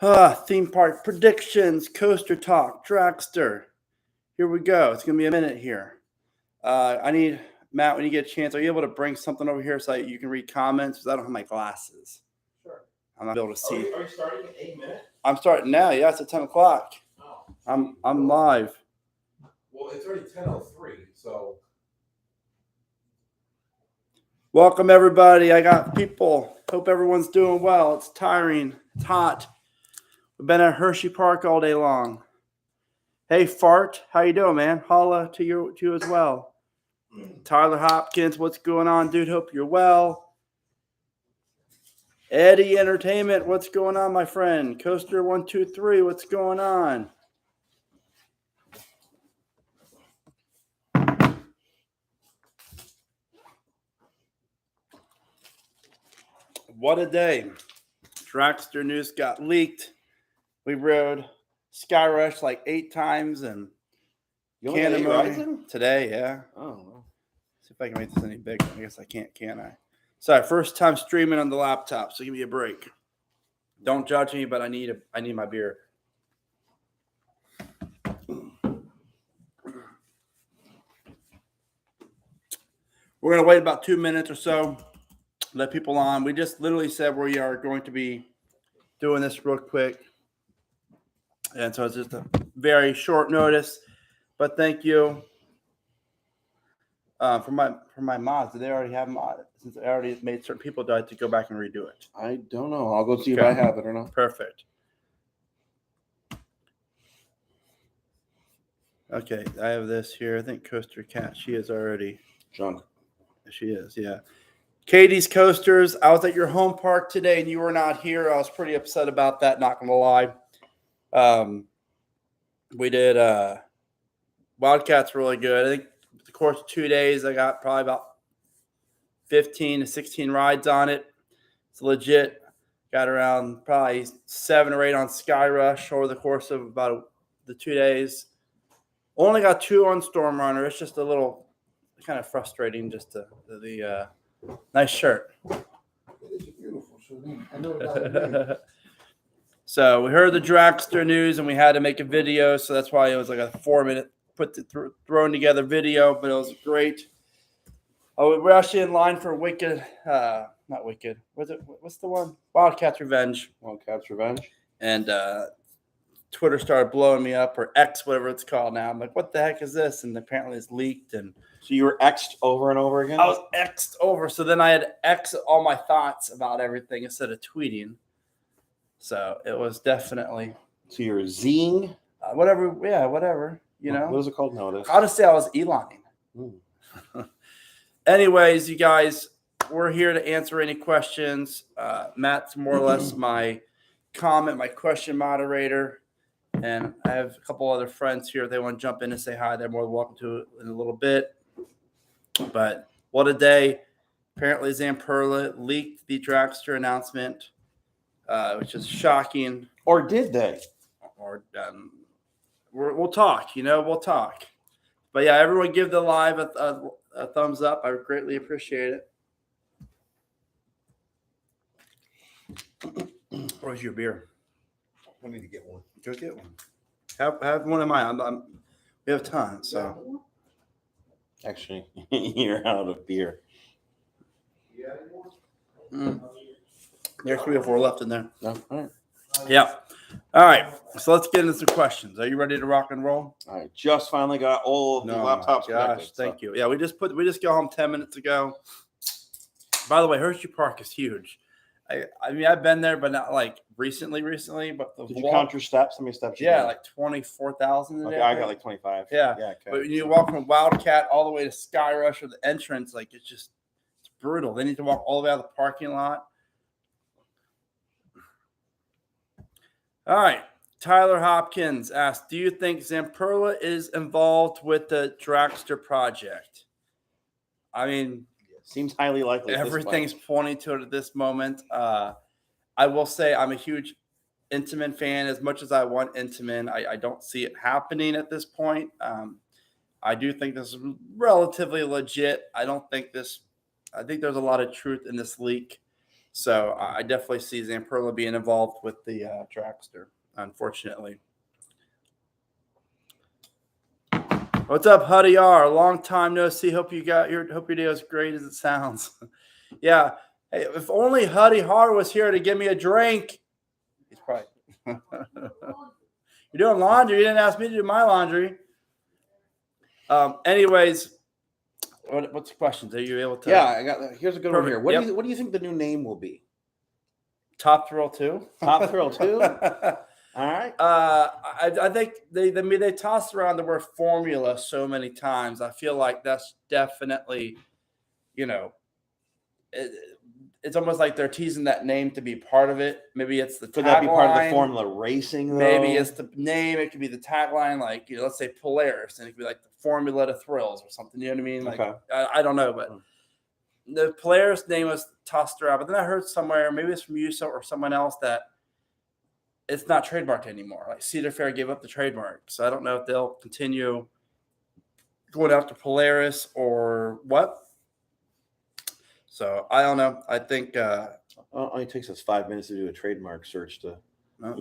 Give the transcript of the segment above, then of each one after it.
Theme park predictions, coaster talk, dragster. Here we go. It's gonna be a minute here. I need Matt, when you get a chance, are you able to bring something over here so you can read comments? Because I don't have my glasses. Sure. I'm not able to see. Are you starting in 8 minutes? I'm starting now. Yeah, it's at 10 o'clock. Oh. I'm live. Well, it's already 10:03, so. Welcome everybody. I got people. Hope everyone's doing well. It's tiring. It's hot. We've been at Hershey Park all day long. Hey Fart, how you doing, man? Holla to you as well. Tyler Hopkins, what's going on, dude? Hope you're well. Eddie Entertainment, what's going on, my friend? Coaster 123, what's going on? What a day. Dragster news got leaked. We rode Sky Rush like 8 times and today, yeah. Oh, well. See if I can make this any bigger. I guess I can't, can I? Sorry, first time streaming on the laptop, so give me a break. Don't judge me, but I need my beer. We're gonna wait about 2 minutes or so, let people on. We just literally said we are going to be doing this real quick, and so it's just a very short notice. But thank you for my mods. Did they already have mods? Since I already made certain people, do I have to go back and redo it? I don't know. I'll go see if I have it or not. Perfect. Okay, I have this here. I think Coaster Cat, she is already Junk. She is, yeah. Katie's Coasters. I was at your home park today and you were not here. I was pretty upset about that, not gonna lie. We did Wildcat's really good. I think the course of 2 days, I got probably about 15 to 16 rides on it. It's legit. Got around probably 7 or 8 on Sky Rush over the course of about the 2 days. Only got 2 on Storm Runner. It's just a little kind of frustrating. Just the nice shirt. It is a beautiful shirt. I know it. So we heard the dragster news and we had to make a video. So that's why it was like a 4-minute thrown together video, but it was great. Oh, we're actually in line for Wicked. Not Wicked. What's the one? Wildcat's Revenge. Wildcat's Revenge. And Twitter started blowing me up, or X, whatever it's called now. I'm like, what the heck is this? And apparently it's leaked. And so you were X'd over and over again? I was X'd over. So then I had X all my thoughts about everything instead of tweeting. So it was definitely. So you're Zing? Whatever. Yeah, whatever. You know? What is it called nowadays? I'll just say I was Eloning. Anyways, you guys, we're here to answer any questions. Matt's more or less my question moderator. And I have a couple other friends here. If they want to jump in and say hi, they're more than welcome to it in a little bit. But what a day. Apparently, Zamperla leaked the dragster announcement, which is shocking. Or did they? Or we'll talk, we'll talk. But yeah, everyone give the live a thumbs up. I greatly appreciate it. Where's your beer? I need to get one. Go get one. Have one of mine. We have tons. So actually, you're out of beer. There's 3 or 4 left in there. No, all right. Yeah. All right. So let's get into some questions. Are you ready to rock and roll? I just finally got all of the laptops connected. Thank you. Yeah, we just got home 10 minutes ago. By the way, Hershey Park is huge. I mean, I've been there, but not like recently. But did you count your steps? How many steps? Yeah, like 24,000. Okay, I got like 25. Yeah. Okay. But when you walk from Wildcat all the way to Sky Rush or the entrance, like it's brutal. They need to walk all the way out of the parking lot. All right. Tyler Hopkins asked, do you think Zamperla is involved with the dragster project? I mean, seems highly likely. Everything's pointing to it at this moment. I will say I'm a huge Intamin fan. As much as I want Intamin, I don't see it happening at this point. I do think this is relatively legit. I think there's a lot of truth in this leak. So I definitely see Zamperla being involved with the dragster, unfortunately. What's up, Huddy R? Long time no see. Hope your day is great as it sounds. Yeah. Hey, if only Huddy R was here to give me a drink. He's probably You're doing laundry. You didn't ask me to do my laundry. Anyways, what's the questions? Are you able to? Yeah, I got. Here's a good one Perfect. here. What do you think the new name will be? Top Thrill 2? Top Thrill 2? All right. I think they tossed around the word formula so many times. I feel like that's definitely, it's almost like they're teasing that name to be part of it. Maybe it's the Could that be part of the tagline. Formula Racing, though? Maybe it's the name. It could be the tagline, like, let's say Polaris, and it could be like the Formula to Thrills or something. You know what I mean? Like, Okay. I don't know, but the Polaris name was tossed around. But then I heard somewhere, maybe it's from you or someone else, that it's not trademarked anymore. Like Cedar Fair gave up the trademark. So I don't know if they'll continue going after Polaris or what. So I don't know. I think it only takes us 5 minutes to do a trademark search to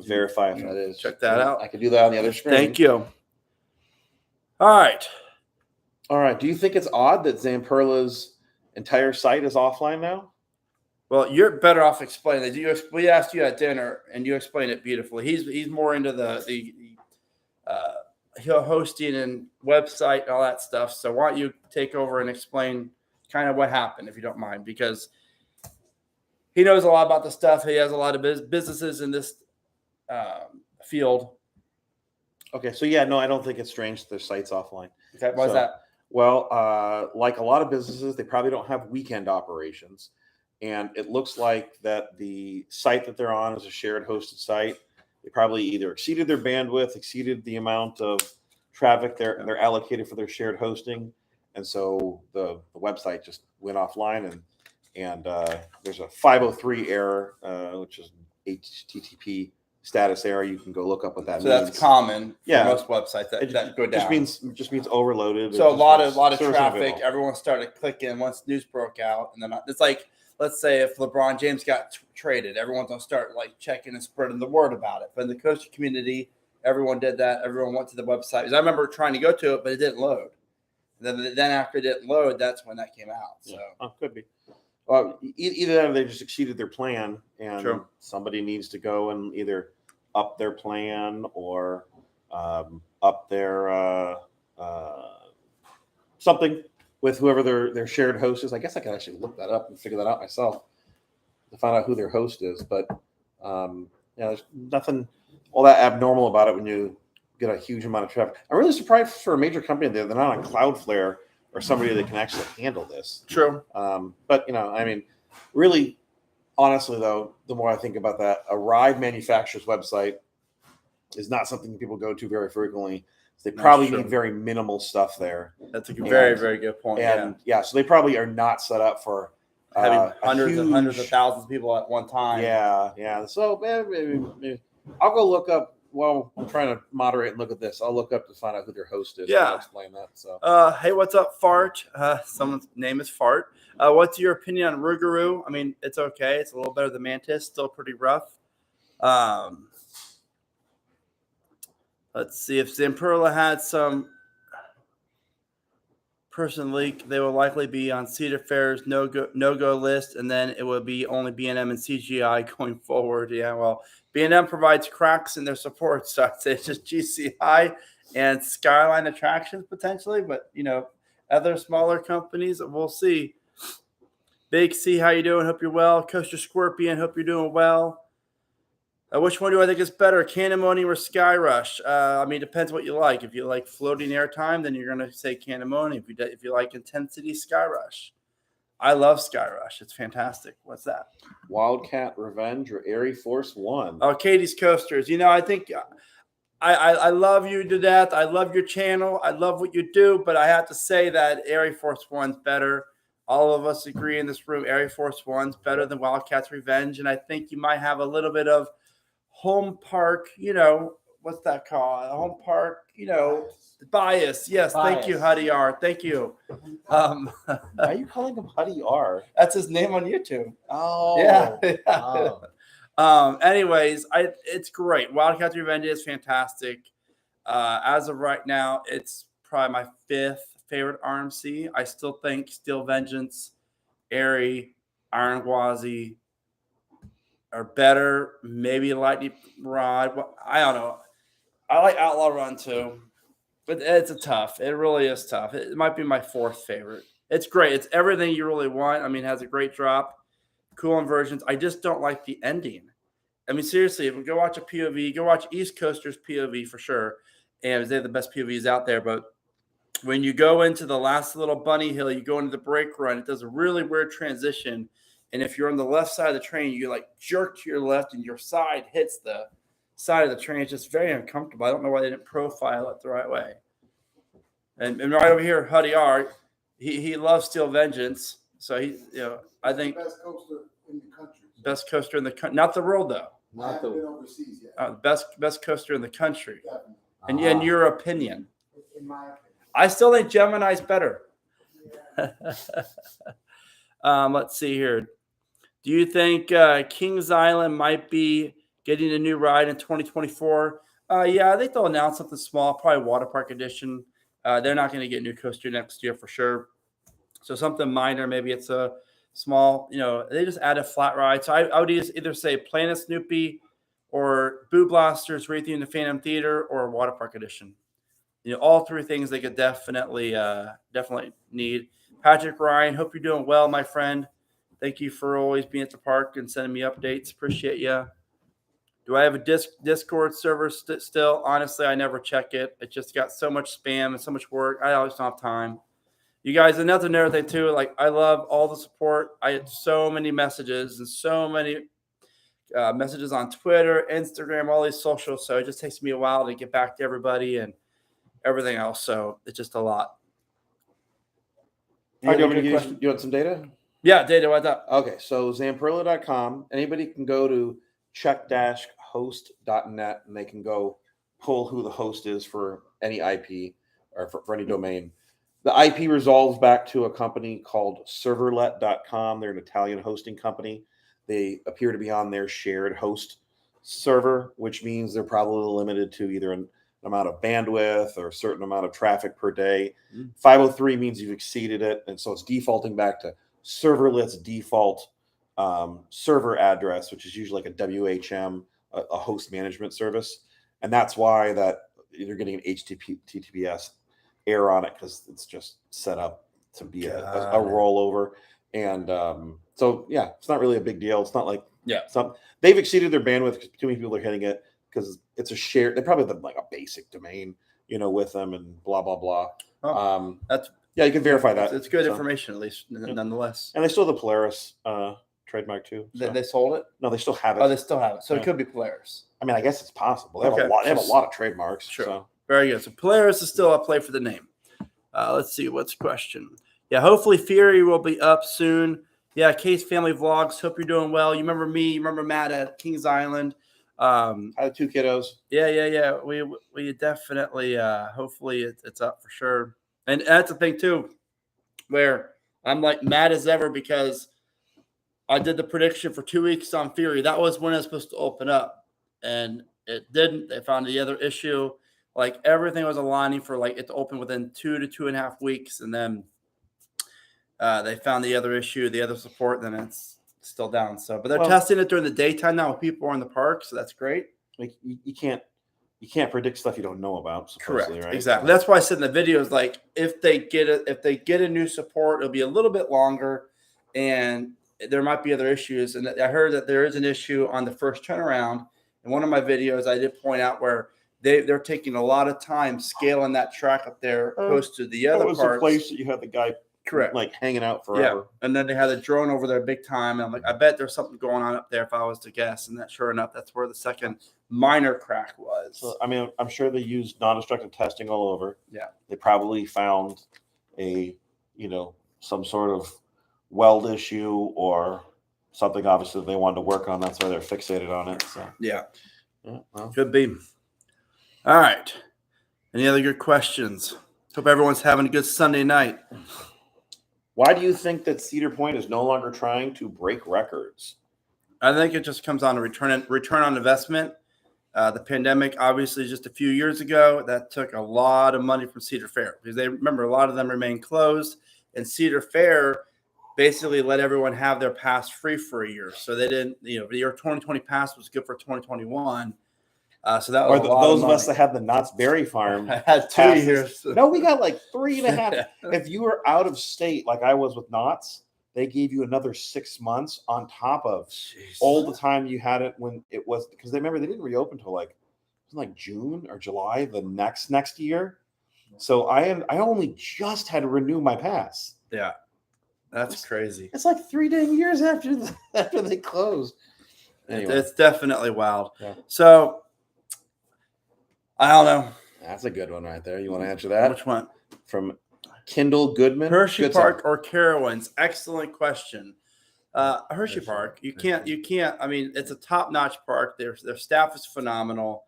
verify if that is. Check that out. I can do that on the other screen. Thank you. All right. Do you think it's odd that Zamperla's entire site is offline now? Well, you're better off explaining it. We asked you at dinner, and you explained it beautifully. He's more into the hosting and website and all that stuff. So why don't you take over and explain kind of what happened, if you don't mind, because he knows a lot about the stuff. He has a lot of businesses in this field. Okay, so yeah, no, I don't think it's strange that their site's offline. Okay, why is that? Well, like a lot of businesses, they probably don't have weekend operations. And it looks like that the site that they're on is a shared hosted site. They probably either exceeded their bandwidth, exceeded the amount of traffic they're allocated for their shared hosting. And so the website just went offline, and there's a 503 error, which is HTTP status error. You can go look up what that means. So that's common for Yeah. most websites that go down. Just means overloaded. So a lot of service traffic. unavailable. Everyone started clicking once news broke out, and then it's like, let's say if LeBron James got traded, everyone's gonna start like checking and spreading the word about it. But in the coaching community, everyone did that. Everyone went to the website. Because I remember trying to go to it, but it didn't load. And then after it didn't load, that's when that came out. So Could be. Either that or they just exceeded their plan, and True. somebody needs to go and either up their plan or up their something with whoever their shared host is. I guess I could actually look that up and figure that out myself to find out who their host is. But there's nothing all that abnormal about it when you get a huge amount of traffic. I'm really surprised for a major company they're not on Cloudflare or somebody that can actually handle this. True. But really, honestly though, the more I think about that, a ride manufacturer's website is not something people go to very frequently. They probably need very minimal stuff there. That's a very, very good point. And so they probably are not set up for having hundreds of thousands of people at one time. Yeah. So maybe I'll go look up. Well, I'm trying to moderate and look at this. I'll look up to find out who their host is. Yeah. I'll explain that. So, hey, what's up, Fart? Someone's name is Fart. What's your opinion on Rougarou? I mean, it's okay. It's a little better than Mantis. Still pretty rough. Let's see if Zamperla had some person leak. They will likely be on Cedar Fair's no-go list, and then it will be only B&M and CGI going forward. Yeah, well, B&M provides cracks in their support, so I'd say it's just GCI and Skyline Attractions potentially, but other smaller companies, we'll see. Big C, how you doing? Hope you're well. Coaster Scorpion, hope you're doing well. Which one do I think is better, Canamoni or Sky Rush? I mean, it depends what you like. If you like floating airtime, then you're going to say Canamoni. If you like intensity, Sky Rush. I love Sky Rush. It's fantastic. What's that? Wildcat Revenge or Airy Force One? Oh, Katie's Coasters. I think I love you to death. I love your channel. I love what you do, but I have to say that Airy Force One's better. All of us agree in this room, Airy Force One's better than Wildcat's Revenge, and I think you might have a little bit of home park, what's that called? A home park, bias. Yes, thank you, Bias. Huddy R. Thank you. Why are you calling him Huddy R? That's his name on YouTube. Oh, Yeah. Anyways, it's great. Wildcats Revenge is fantastic. As of right now, it's probably my 5th favorite RMC. I still think Steel Vengeance, Airy, Iron Gwazi are better. Maybe Lightning Rod. I don't know. I like Outlaw Run too, but it's tough. It really is tough. It might be my 4th favorite. It's great. It's everything you really want. I mean, it has a great drop, cool inversions. I just don't like the ending. I mean, seriously, if we go watch a POV, go watch East Coaster's POV for sure. And they're the best POVs out there. But when you go into the last little bunny hill, you go into the brake run, it does a really weird transition. And if you're on the left side of the train, you like jerk to your left and your side hits the side of the train. It's just very uncomfortable. I don't know why they didn't profile it the right way. And right over here, Huddy R, he loves Steel Vengeance. So I think Best coaster in the country. best coaster in the country, not the world though. I haven't been overseas yet. Best coaster in the country. Definitely. And in your opinion, In my opinion. I still think Gemini's better. Let's see here. Do you think Kings Island might be getting a new ride in 2024? Yeah, I think they'll announce something small, probably water park edition. They're not going to get a new coaster next year for sure. So something minor, maybe it's a small, they just add a flat ride. So I would either say Planet Snoopy or Boo Blasters, Wreathing in the Phantom Theater, or water park edition. All 3 things they could definitely need. Patrick Ryan, hope you're doing well, my friend. Thank you for always being at the park and sending me updates. Appreciate you. Do I have a Discord server still? Honestly, I never check it. It just got so much spam and so much work. I always don't have time. You guys, another thing too, like I love all the support. I had so many messages and so many messages on Twitter, Instagram, all these socials. So it just takes me a while to get back to everybody and everything else. So it's just a lot. You want some data? Yeah, data, what's up? Okay, so Zamperla.com. Anybody can go to check-host.net and they can go pull who the host is for any IP or for any domain. The IP resolves back to a company called serverlet.com. They're an Italian hosting company. They appear to be on their shared host server, which means they're probably limited to either an amount of bandwidth or a certain amount of traffic per day. 503 means you've exceeded it, and so it's defaulting back to serverlet's default server address, which is usually like a WHM, a host management service, and that's why that you're getting an HTTPS error on it because it's just set up to be a rollover. And so yeah, it's not really a big deal. It's not like they've exceeded their bandwidth because too many people are hitting it because it's a shared. They probably have like a basic domain, with them and blah blah blah. Oh, you can verify that. It's good information, at least, nonetheless. And they still have the Polaris trademark too. So. They sold it? No, they still have it. Oh, they still have it. So it could be Polaris. I mean, I guess it's possible. They have a lot. They have a lot of trademarks. Sure. So. Very good. So Polaris is still a play for the name. Let's see what's question. Yeah, hopefully Fury will be up soon. Yeah, Case Family Vlogs. Hope you're doing well. You remember me? You remember Matt at Kings Island? I had 2 kiddos. Yeah. We definitely. Hopefully it's up for sure. And that's the thing too, where I'm like mad as ever because I did the prediction for 2 weeks on Fury. That was when it was supposed to open up, and it didn't. They found the other issue. Like everything was aligning for like it to open within 2 to 2.5 weeks, and then they found the other issue, the other support. Then it's still down. So, but they're testing it during the daytime now when people are in the park, so that's great. Like you can't predict stuff you don't know about. Correct. Right? Exactly. That's why I said in the videos, like if they get a new support, it'll be a little bit longer, and there might be other issues. And I heard that there is an issue on the first turnaround. In one of my videos, I did point out where they're taking a lot of time scaling that track up there close to the other parts. That was the place that you had the guy correct like hanging out forever. Yeah. And then they had a drone over there big time. And I'm like, I bet there's something going on up there if I was to guess. And that sure enough, that's where the second minor crack was. So, I mean, I'm sure they used non-destructive testing all over. Yeah. They probably found some sort of weld issue or something obviously they wanted to work on. That's why they're fixated on it. So yeah well. Could be. All right. Any other good questions? Hope everyone's having a good Sunday night. Why do you think that Cedar Point is no longer trying to break records? I think it just comes on to return on investment. The pandemic, obviously, just a few years ago, that took a lot of money from Cedar Fair because they remember a lot of them remained closed, and Cedar Fair basically let everyone have their pass free for a year. So they didn't, the year 2020 pass was good for 2021. So that was those of us that had the Knott's Berry Farm I had 2 passes. years. No, we got like 3.5. If you were out of state, like I was with Knott's, they gave you another 6 months on top of all the time you had it when it was, because they remember they didn't reopen until like June or July the next year. So I only just had to renew my pass. Yeah, that's crazy. It's like 3 damn years after they closed. Anyway. It's definitely wild. Yeah. So I don't know. That's a good one right there. You want to answer that? Which one? From Kendall Goodman. Hershey Good Park song. or Carowinds? Excellent question. Hershey Park. You can't. I mean, it's a top-notch park. Their staff is phenomenal.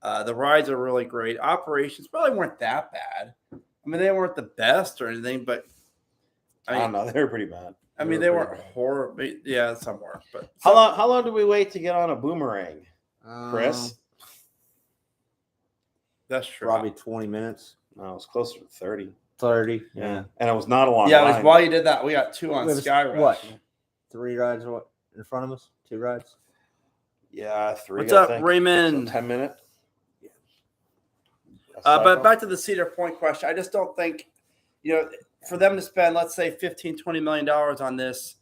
The rides are really great. Operations probably weren't that bad. I mean, they weren't the best or anything, but I don't know. They were pretty bad. I mean, they weren't horrible. Yeah, some were. But how long did we wait to get on a boomerang, Chris? That's true. Probably 20 minutes. No, it was closer to 30. 30. Yeah. And it was not a long Yeah, line. it was while you did that, we got 2 on It was Sky Rush. what? 3 rides in front of us? 2 rides? Yeah, 3. What's I up, think. Raymond? So 10 minutes. But back to the Cedar Point question. I just don't think, for them to spend, let's say, $15-20 million on this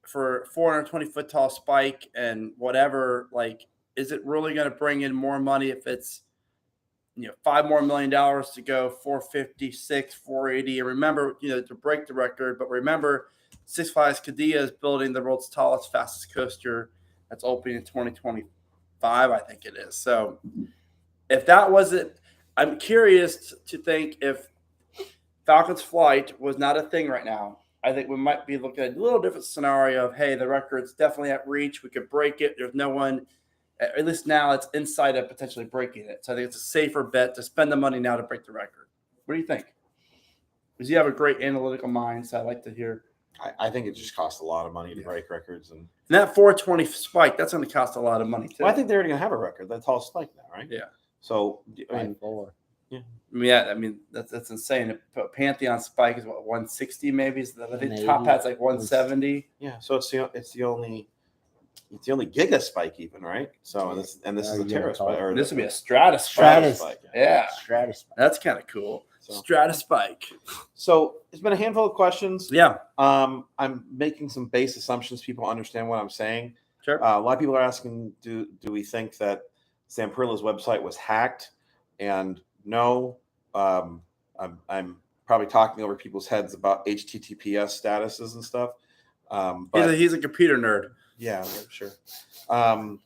for 420-foot tall spike and whatever, like, is it really going to bring in more money if it's, $5 more million to go, 456, 480? And remember, to break the record, but remember, Six Flags Qiddiya is building the world's tallest, fastest coaster that's opening in 2025, I think it is. So if that wasn't, I'm curious to think if Falcon's Flight was not a thing right now, I think we might be looking at a little different scenario of, hey, the record's definitely at reach. We could break it. There's no one, at least now it's inside of potentially breaking it. So I think it's a safer bet to spend the money now to break the record. What do you think? Because you have a great analytical mind, so I'd like to hear. I think it just costs a lot of money to break records. And that 420 spike, that's going to cost a lot of money, too. Well, I think they're already going to have a record. That's tall spike now, right? Yeah. So, I mean, 4. Yeah, I mean that's insane. Pantheon spike is what, 160 maybe. So I think top hat's like 170. Yeah, so it's the only giga spike even, right? So and this is a Terra spike, or this would be a Stratus Stratus. spike. Yeah, Stratus. that's kind of cool. So. Stratus spike. So it's been a handful of questions. Yeah. I'm making some base assumptions. People understand what I'm saying. Sure. A lot of people are asking, do we think that Zamprilla's website was hacked? And no, I'm probably talking over people's heads about HTTPS statuses and stuff. But He's a computer nerd. yeah, sure. The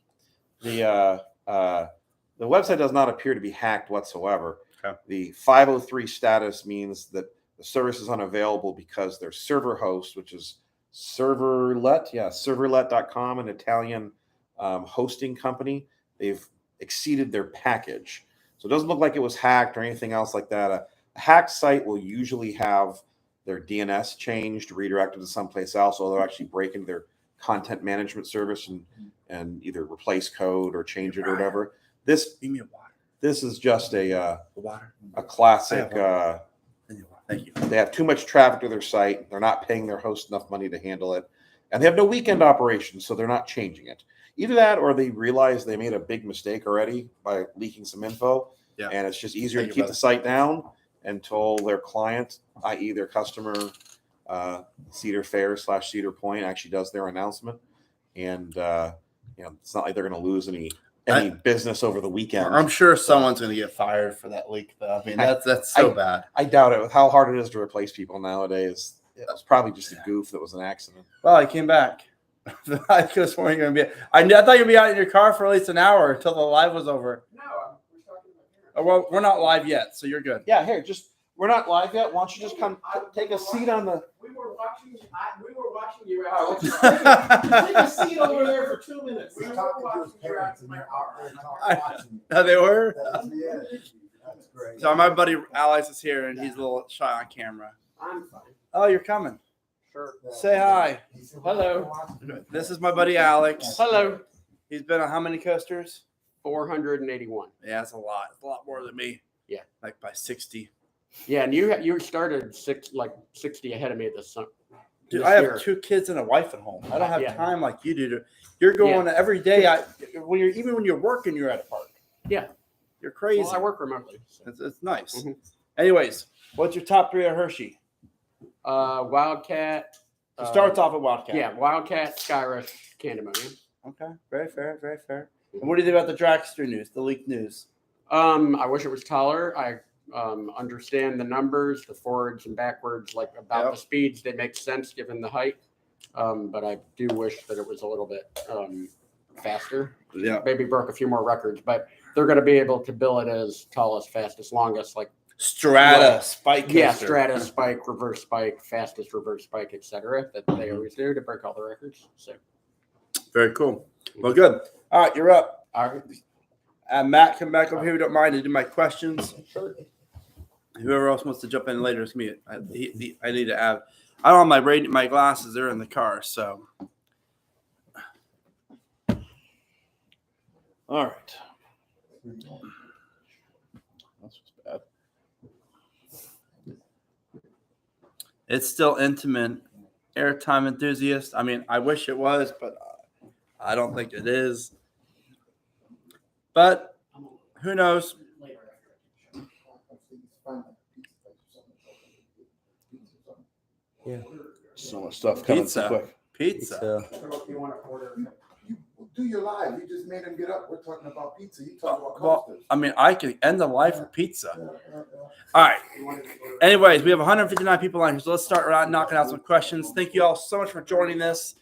website does not appear to be hacked whatsoever. Okay. The 503 status means that the service is unavailable because their server host, which is serverlet.com, an Italian hosting company, they've exceeded their package. So it doesn't look like it was hacked or anything else like that. A hacked site will usually have their DNS changed, redirected to someplace else, or they'll actually break into their content management service and either replace code or change it or whatever. This Give me a water. This is just a Water. classic. Thank you. They have too much traffic to their site. They're not paying their host enough money to handle it, and they have no weekend operations, so they're not changing it. Either that, or they realize they made a big mistake already by leaking some info, and it's just easier to keep the site down until their client, i.e., their customer, Cedar Fair / Cedar Point, actually does their announcement, and it's not like they're going to lose any business over the weekend. I'm sure someone's going to get fired for that leak, though. I mean, that's so bad. I doubt it. With how hard it is to replace people nowadays, it was probably just a goof that was an accident. Well, I came back. I could have sworn you're going to be. I thought you'd be out in your car for at least an hour until the live was over. No, we're talking about Well, we're not live yet, so you're good. Yeah, here, We're not live yet. Why don't you just come take a seat on the? We were watching. We were watching you out. Take a seat over there for 2 minutes. We He's were talking to his watching you out. parents and they're out there watching you. Oh, they were? That's great. So my buddy Alex is here, and he's a little shy on camera. I'm fine. Oh, you're coming. Sure. Say hi. Hello. This is my buddy Alex. Hello. He's been on how many coasters? 481. Yeah, that's a lot. It's a lot more than me. Yeah. Like by 60. Yeah, and you started 60 ahead of me this summer. Dude, this I have year. 2 kids and a wife at home. I don't have Yeah. time like you do. You're going every day. Even when you're working, you're at a park. Yeah. You're crazy. Well, I work remotely. So. It's nice. Mhm. Anyways, what's your top 3 at Hershey? Wildcat. It starts off at Wildcat. Yeah, Wildcat, Skyrush, Candemonium. Okay. Very fair. Very fair. And what do you think about the dragster news, the leaked news? I wish it was taller. I understand the numbers, the forwards and backwards, like about Yep. the speeds. They make sense given the height. But I do wish that it was a little bit faster. Yeah. Maybe broke a few more records, but they're going to be able to bill it as tallest, fastest, longest, like Strata, Right. spike coaster. yeah, strata spike, reverse spike, fastest reverse spike, etc. That they always do to break all the records. So, Very cool. Well, good. All right, you're up. all right. Matt, come back over here. We don't mind to do my questions. Sure. Whoever else wants to jump in later is me. I need to have. I don't have my glasses. They're in the car. So, all right. That's just bad. It's still intimate. Airtime enthusiast. I mean, I wish it was, but I don't think it is. But who knows? So much stuff coming Pizza. so quick. Pizza. You want to order? You do your live. You just made him get up. We're talking about pizza. You talking about Well, coasters. I mean, I could end the life with pizza. Yeah. All right. Anyways, we have 159 people on here, so let's start knocking out some questions. Thank you all so much for joining this.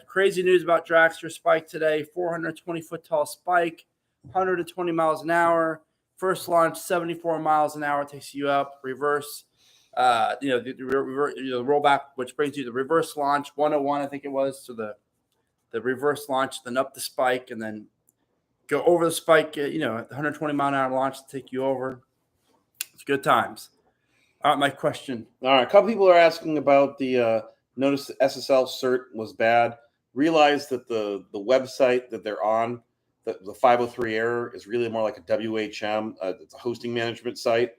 Crazy news about Dragster Spike today. 420-foot tall spike, 120 miles an hour. First launch, 74 miles an hour takes you up. Reverse, the rollback, which brings you the reverse launch, 101, I think it was. So the reverse launch, then up the spike, and then go over the spike. 120 mile an hour launch to take you over. It's good times. All right, my question. All right, a couple people are asking about the notice the SSL cert was bad. Realize that the website that they're on, the 503 error is really more like a WHM. It's a hosting management site.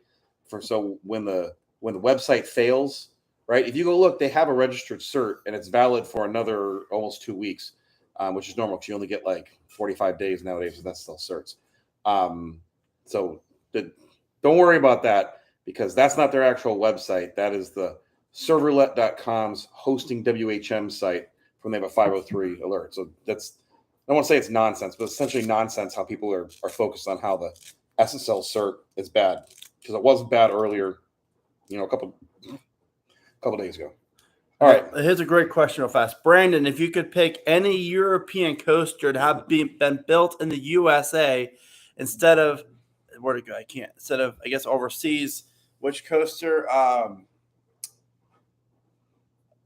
So when the website fails, right? If you go look, they have a registered cert and it's valid for another almost 2 weeks, which is normal because you only get like 45 days nowadays, and that's still certs. So don't worry about that because that's not their actual website. That is the serverlet.com's hosting WHM site from they have a 503 alert. So that's, I don't want to say it's nonsense, but essentially nonsense how people are focused on how the SSL cert is bad because it was bad earlier, a couple days ago. All right. Here's a great question real fast. Brandon, if you could pick any European coaster to have been built in the USA instead of, where to go? I can't. Instead of, I guess, overseas, which coaster?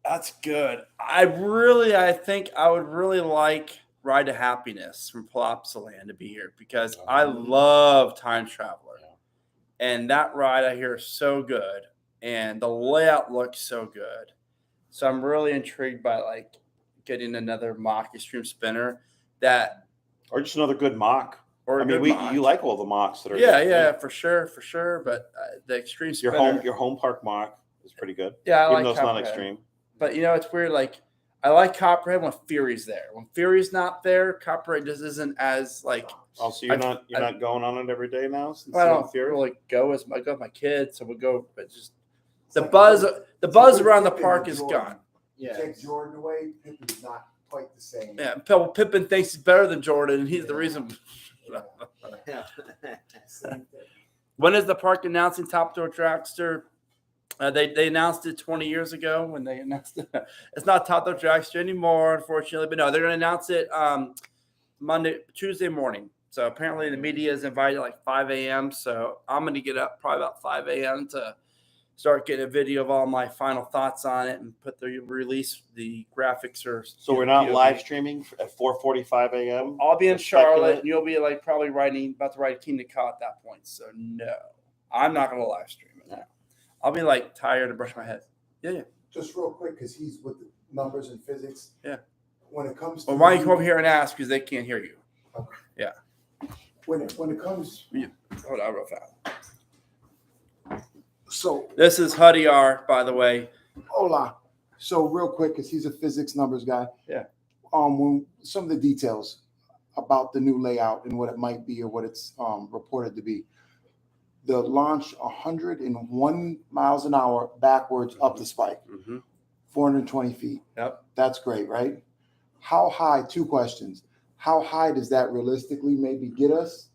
That's good. I think I would really like Ride to Happiness from Plopsaland to be here because I love Time Traveler. And that ride I hear is so good. And the layout looks so good. So I'm really intrigued by like getting another mock extreme spinner Or just another good mock. or a I mean, good mock. you like all the mocks that are yeah, for sure. But the extreme spinner, your home park mock is pretty good. yeah, I Even like though it's not Copperhead. extreme. But it's weird. Like I like Copperhead when Fury's there. When Fury's not there, Copperhead just isn't as like. Oh, so you're not going on it every day now? Since I you're on don't Fury? really go I go with my kids, so we go. But just the buzz around the park is gone. You take Jordan away, Pippin's not quite the same. Yeah, Pippin thinks he's better than Jordan, and he's the reason. Same thing. When is the park announcing Top Thrill Dragster? They announced it 20 years ago when they announced it. It's not Top Thrill Dragster anymore, unfortunately. But no, they're going to announce it Tuesday morning. So apparently the media is invited at like 5 a.m. So I'm going to get up probably about 5 a.m. to start getting a video of all my final thoughts on it and put the graphics or. So we're not POV. live streaming at 4:45 a.m. I'll be in to Charlotte, speculate? and you'll be like probably about to write Kingdom Call at that point. So no, I'm not going to live stream it. No. I'll be like tired and brush my head. Yeah. Just real quick, because he's with the numbers and physics. Yeah. When it comes to Well, why don't you come over here and ask because they can't hear you. Okay. Yeah. When it comes, Hold on real fast. so This is Huddy R, by the way. hola. So real quick, because he's a physics numbers guy. Yeah. When some of the details about the new layout and what it might be or what it's reported to be. The launch 101 miles an hour backwards up the spike, 420 feet. Yep. That's great, right? How high? Two questions. How high does that realistically maybe get us,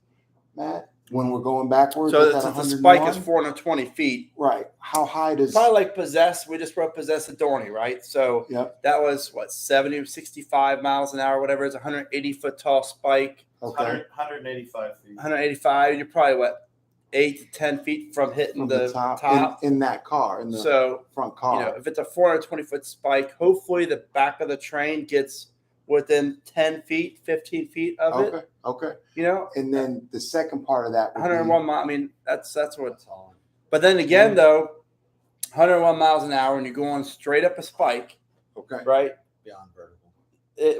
Matt, when we're going backwards? So at that the spike is 101? 420 feet. Right. How high does? Probably like Possess. We just wrote Possess Adorni, right? So Yep. that was what 65 miles an hour, whatever. It's a 180-foot tall spike. Okay. 185 feet. 185. You're probably what 8 to 10 feet from hitting From the top. in that car, in the So front car. you know, if it's a 420-foot spike, hopefully the back of the train gets within 10 feet, 15 feet of okay. it. Okay. You know, And then the second part of that would 101 miles. I mean, that's what. That's all. But then again, though, 101 miles an hour, and you're going straight up a spike, be okay. right? Beyond vertical.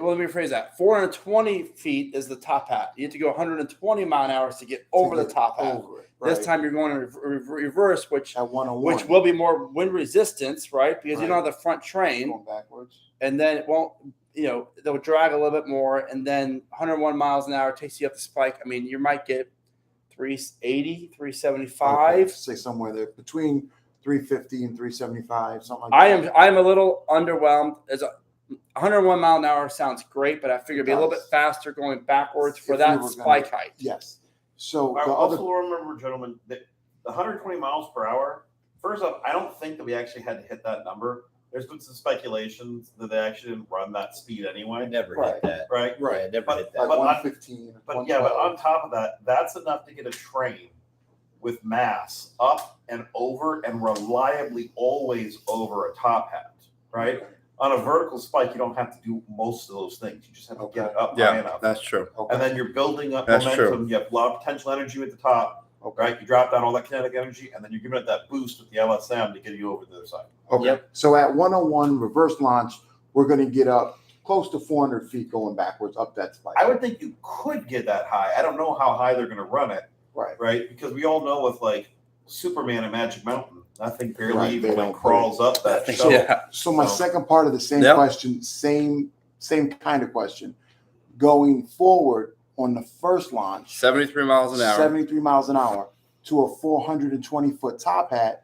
Well, let me rephrase that. 420 feet is the top hat. You have to go 120 mile an hour to get over the top hat. Over it. This Right. time you're going in reverse, which At 101. which will be more wind resistance, right? Because you don't have the front train, going backwards. and then it won't. You know, they'll drag a little bit more, and then 101 miles an hour takes you up the spike. I mean, you might get 380, 375. Okay, say somewhere there between 350 and 375, something like that. I am a little underwhelmed. As a 101 mile an hour sounds great, but I figured it'd be a little bit does. faster going backwards for If that we were gonna- spike height. Yes. So I the also other remember, gentlemen, that the 120 miles per hour. First off, I don't think that we actually had to hit that number. There's been some speculations that they actually didn't run that speed I anyway, never Right. hit that. right? Yeah, I never But- hit that. like but 115. But 112. on top of that, that's enough to get a train with mass up and over and reliably always over a top hat, right? On a vertical spike, you don't have to do most of those things. You just have to get it up high enough. that's true. Okay. And then you're building up That's momentum. You have a lot of potential energy at the top, Okay. right? You drop down all that kinetic energy, and then you're giving it that boost with the LSM to get you over to the other side. Okay. Yep. So at 101 reverse launch, we're going to get up close to 400 feet going backwards up that spike. I would think you could get that high. I don't know how high they're going to run it, Right. right? Because we all know with like Superman and Magic Mountain, nothing barely Right, even they like don't put crawls up that Yeah. shuttle. So my So- second part of the same Yep. question, same kind of question. Going forward on the first launch, 73 miles an hour. 73 miles an hour to a 420-foot top hat,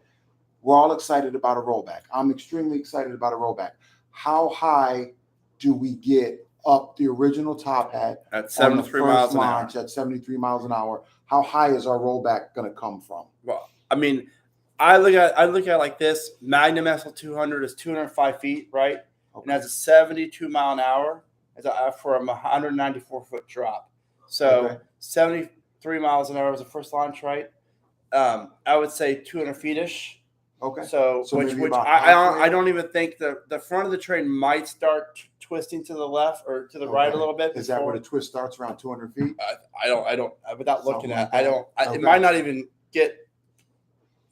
we're all excited about a rollback. I'm extremely excited about a rollback. How high do we get up the original top hat At on the 73 miles first an hour. launch at 73 miles an hour? How high is our rollback going to come from? Well, I mean, I look at it like this. Magnum SL200 is 205 feet, right? And has a 72 mile an hour for a 194-foot drop. So Okay. 73 miles an hour was the first launch, right? I would say 200 feet-ish. Okay. So, So which maybe about I halfway? don't even think the front of the train might start twisting to the left or to the right a Okay. little bit. Is that before- where the twist starts around 200 feet? I don't. Without looking Something at, like I that. don't. Okay. It might not even get.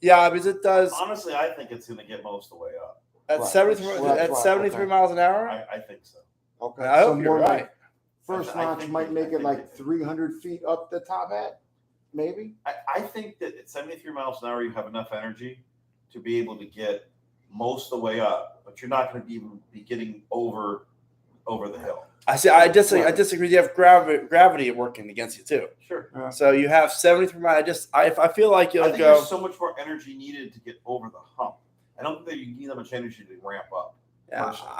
Yeah, because it does Honestly, I think it's going to get most of the way up. at Right. 73 Well, that's at right. 73 Okay. miles an hour. I think so. Okay. I hope so you're more right. like first I launch think might they- make I it think like they- 300 feet up the top hat, maybe. I think that at 73 miles an hour, you have enough energy to be able to get most of the way up, but you're not going to be getting over the hill. I see. I disagree. I Right. disagree. You have gravity working against you too. Sure. So you have 73 miles. I feel like I you'll think go. there's so much more energy needed to get over the hump. I don't think that you need that much energy to ramp up. Yeah, personally.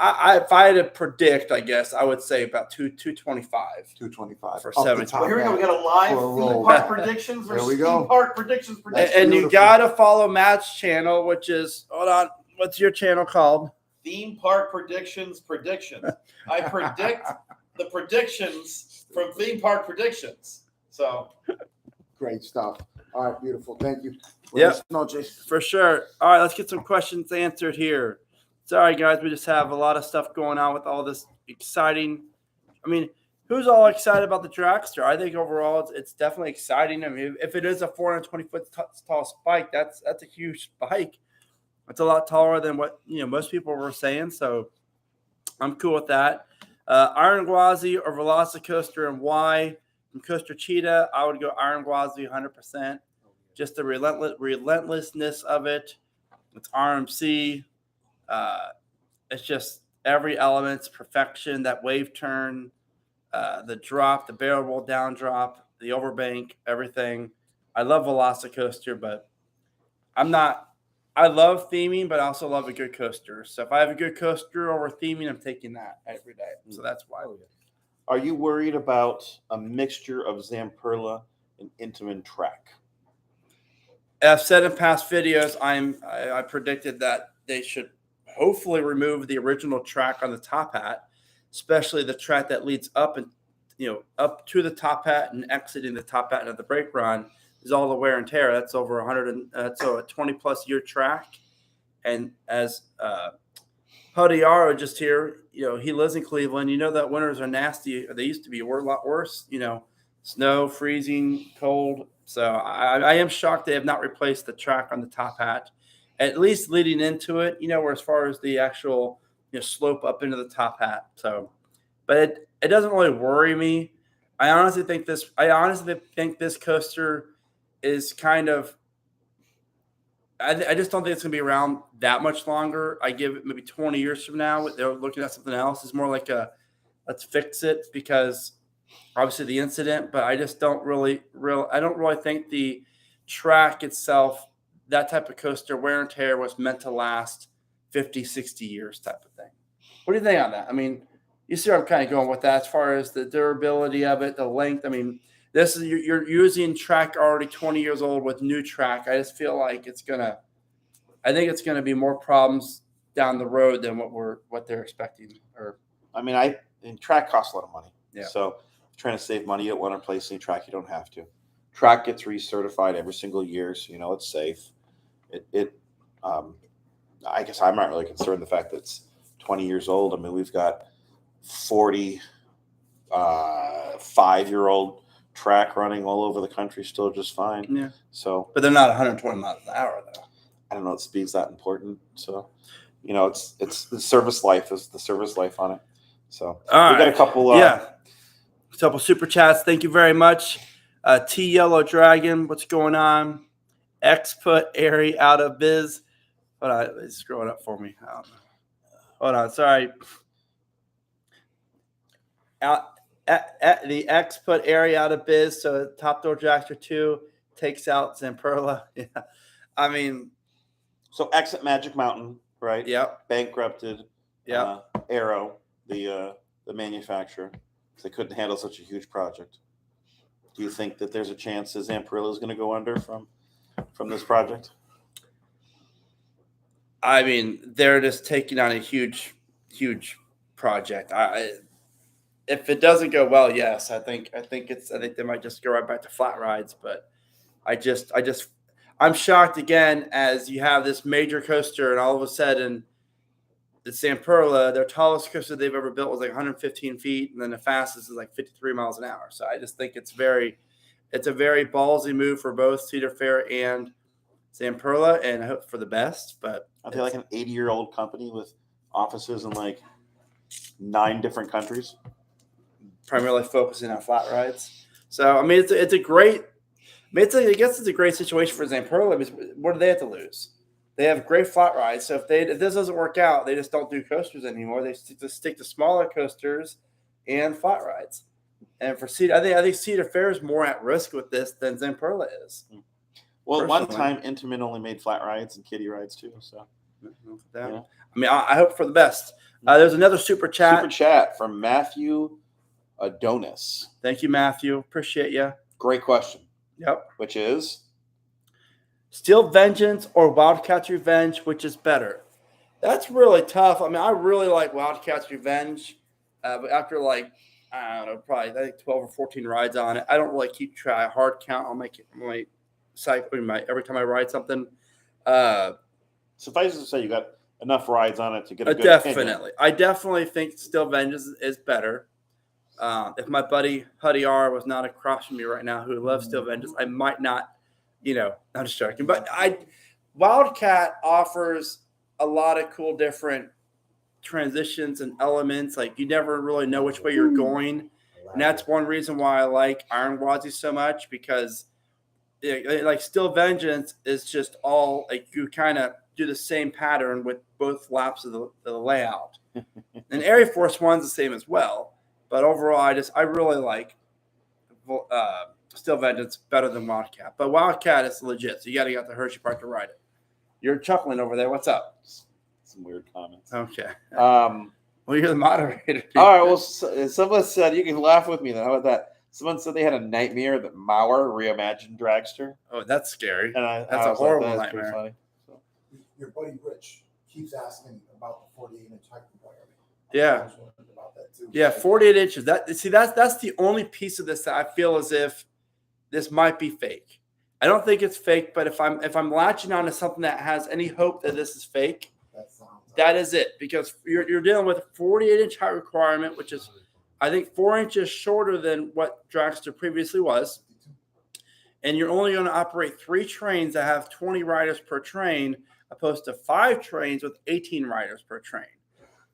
if I had to predict, I guess I would say about 225. 225 For up the 70. top Well, here we go. We hat. got a live For a theme roll. park predictions There versus we go. theme park predictions. And, predictions. and you beautiful. gotta follow Matt's channel, which is hold on. What's your channel called? Theme park predictions. I predict the predictions from theme park predictions. So Great stuff. All right, beautiful. Thank you. Yep. No, Jason. For sure. All right, let's get some questions answered here. Sorry, guys, we just have a lot of stuff going on with all this exciting. I mean, who's all excited about the dragster? I think overall it's definitely exciting. I mean, if it is a 420-foot tall spike, that's a huge spike. It's a lot taller than what most people were saying. So I'm cool with that. Iron Gwazi or Velocicoaster, and why? From Coaster Cheetah, I would go Iron Gwazi 100%. Just the relentlessness of it. It's RMC. It's just every element's perfection. That wave turn, the drop, the barrel roll down drop, the overbank, everything. I love Velocicoaster, but I love theming, but I also love a good coaster. So if I have a good coaster over theming, I'm taking that every day. So that's why. are you worried about a mixture of Zamperla and Intamin track? I've said in past videos, I predicted that they should hopefully remove the original track on the top hat, especially the track that leads up and up to the top hat and exiting the top hat of the brake run is all the wear and tear. That's over 100. That's a 20+ year track, and as Hadiaro just here, he lives in Cleveland. That winters are nasty. They used to be a lot worse. Snow, freezing, cold. So I am shocked they have not replaced the track on the top hat, at least leading into it. Where as far as the actual slope up into the top hat. So, but it doesn't really worry me. I honestly think this coaster is kind of. I just don't think it's going to be around that much longer. I give it maybe 20 years from now. They're looking at something else. It's more like let's fix it because obviously the incident, but I just don't really think the track itself, that type of coaster, wear and tear was meant to last 50, 60 years type of thing. What do you think on that? I mean, you see where I'm kind of going with that as far as the durability of it, the length. I mean, you're using track already 20 years old with new track. I just feel like I think it's gonna be more problems down the road than what they're expecting. And track costs a lot of money. Yeah. So trying to save money, you don't want to replace any track you don't have to. Track gets recertified every single year, so it's safe. I guess I'm not really concerned the fact that it's 20 years old. I mean, we've got 45-year-old track running all over the country still just fine. Yeah. So, but they're not 120 miles an hour though. I don't know if speed's that important. So, it's the service life is the service life on it. So we got a couple. A couple super chats. Thank you very much. T Yellow Dragon, what's going on? X put Airy out of biz. Hold on, it's scrolling up for me. Hold on, sorry. The X put Airy out of biz, so Top Door Dragster 2 takes out Zamperla. Yeah, I mean, so Exit Magic Mountain, right? Yep. Bankrupted. Yep. Arrow, the manufacturer, they couldn't handle such a huge project. Do you think that there's a chance that Zamperla is going to go under from this project? I mean, they're just taking on a huge project. If it doesn't go well, yes, I think they might just go right back to flat rides. But I'm shocked again as you have this major coaster, and all of a sudden, the Zamperla, their tallest coaster they've ever built was like 115 feet, and then the fastest is like 53 miles an hour. So I just think it's a very ballsy move for both Cedar Fair and Zamperla, and I hope for the best. But are they like an 80-year-old company with offices in like 9 different countries, primarily focusing on flat rides? So I mean, it's a great. I guess it's a great situation for Zamperla. I mean, what do they have to lose? They have great flat rides. So if this doesn't work out, they just don't do coasters anymore. They stick to smaller coasters and flat rides. And for Cedar, I think Cedar Fair is more at risk with this than Zamperla is. Well, at one time, Intamin only made flat rides and kiddie rides too. So, yeah. I mean, I hope for the best. There's another super chat. Super chat from Matthew Adonis. Thank you, Matthew. Appreciate you. Great question. Yep. Which is? Steel Vengeance or Wildcats Revenge, which is better? That's really tough. I mean, I really like Wildcats Revenge. But after I don't know, probably I think 12 or 14 rides on it. I don't really keep track, hard count on my cycle, every time I ride something. Suffice it to say, you got enough rides on it to get a good opinion. Definitely. I definitely think Still Vengeance is better. If my buddy Huddy R was not across from me right now, who loves Still Vengeance, I might not, I'm just joking. But Wildcat offers a lot of cool different transitions and elements. Like you never really know which way you're going. And that's one reason why I like Iron Wazi so much, because like Still Vengeance is just all like you kind of do the same pattern with both laps of the layout. And Area Force One's the same as well. But overall, I really like Still Vengeance better than Wildcat. But Wildcat is legit, so you got to get to Hershey Park to ride it. You're chuckling over there. What's up? Some weird comments. Okay. Well, you're the moderator. All right. Well, someone said you can laugh with me. Then how about that? Someone said they had a nightmare that Mauer reimagined Dragster. Oh, that's scary. And that's a horrible nightmare. Funny. So. Your buddy Rich keeps asking about the 48-inch height requirement. Yeah. About that too. Yeah, 48 inches. That's the only piece of this that I feel as if this might be fake. I don't think it's fake, but if I'm latching on to something that has any hope that this is fake, that is it. Because you're dealing with a 48-inch height requirement, which is, I think, 4 inches shorter than what Dragster previously was. And you're only going to operate 3 trains that have 20 riders per train, opposed to 5 trains with 18 riders per train.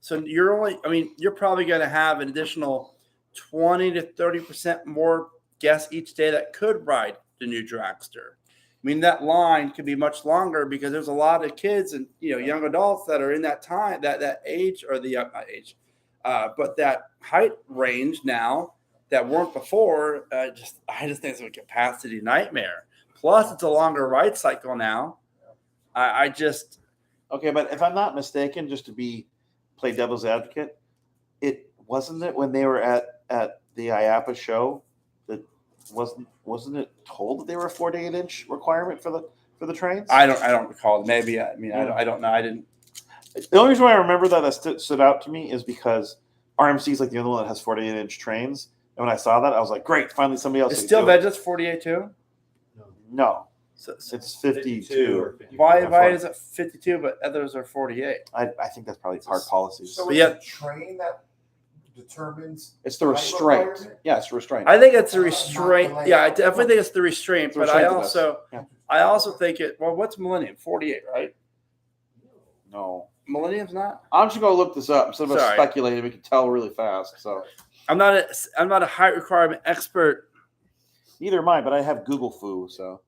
So you're probably going to have an additional 20 to 30% more guests each day that could ride the new Dragster. I mean, that line could be much longer because there's a lot of kids and young adults that are in that time, that age, or the not age, but that height range now that weren't before. I just think it's a capacity nightmare. Plus, it's a longer ride cycle now. Okay, but if I'm not mistaken, just to play devil's advocate, wasn't it when they were at the IAPA show that wasn't it told that they were a 48-inch requirement for the trains? I don't recall. Maybe I don't know. I didn't. The only reason why I remember that stood out to me is because RMC is like the only one that has 48-inch trains, and when I saw that, I was like, great, finally somebody else. Is Still Vengeance 48 too? No. So it's 52. Why is it 52 but others are 48? I think that's probably park policies. So it's a train that determines. It's the restraint. Yeah, it's restraint. I think it's a restraint. Yeah, I definitely think it's the restraint. But I also think it. Well, what's Millennium? 48, right? No, Millennium's not. I'm just gonna look this up instead of speculating. We can tell really fast. So I'm not a height requirement expert. Neither am I, but I have Google foo. So.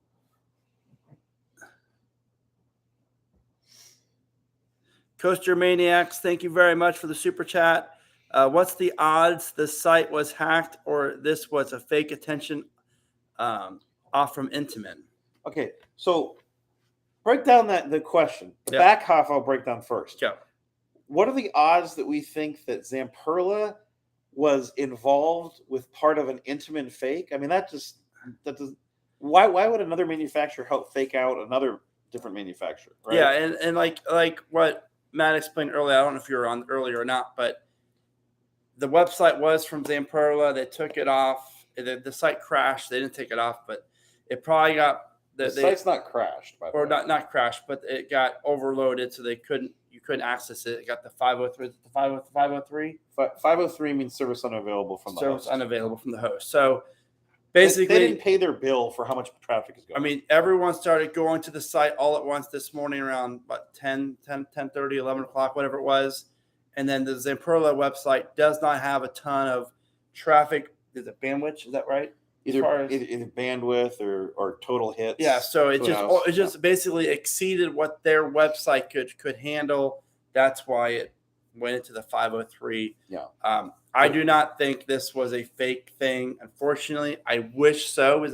Coaster Maniacs, thank you very much for the super chat. What's the odds the site was hacked or this was a fake attention off from Intamin? Okay, so break down the question. The back half I'll break down first. Yeah. What are the odds that we think that Zamperla was involved with part of an Intamin fake? I mean, that does. Why would another manufacturer help fake out another different manufacturer? Right? Yeah, and like what Matt explained earlier, I don't know if you were on earlier or not, but the website was from Zamperla. They took it off. The site crashed. They didn't take it off, but it probably got the site's not crashed, by the way. Or not crashed, but it got overloaded, so you couldn't access it. It got the 503. The 503. 503 means service unavailable from the host. Service unavailable from the host. So basically, they didn't pay their bill for how much traffic is going. I mean, everyone started going to the site all at once this morning around 10:30, 11 o'clock, whatever it was. And then the Zamperla website does not have a ton of traffic. Is it bandwidth? Is that right? Either bandwidth or total hits. Yeah, so it just basically exceeded what their website could handle. That's why it went into the 503. Yeah. I do not think this was a fake thing. Unfortunately, I wish so.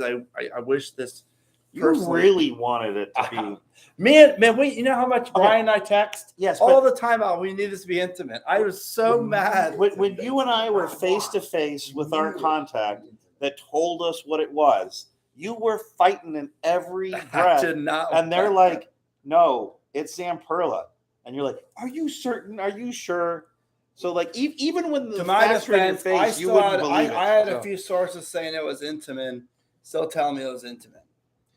I wish this. You really wanted it to be. Man, wait! You know how much Brian and I text? Yes, all the time. We need this to be intimate. I was so mad when you and I were face to face with our contact that told us what it was. You were fighting in every breath. I did not. And they're like, "No, it's Zamperla," and you're like, "Are you certain? Are you sure?" So like even when the To my facts were in your defense, I face, you still wouldn't had, believe it. I had a So- few sources saying it was Intamin, still telling me it was Intamin.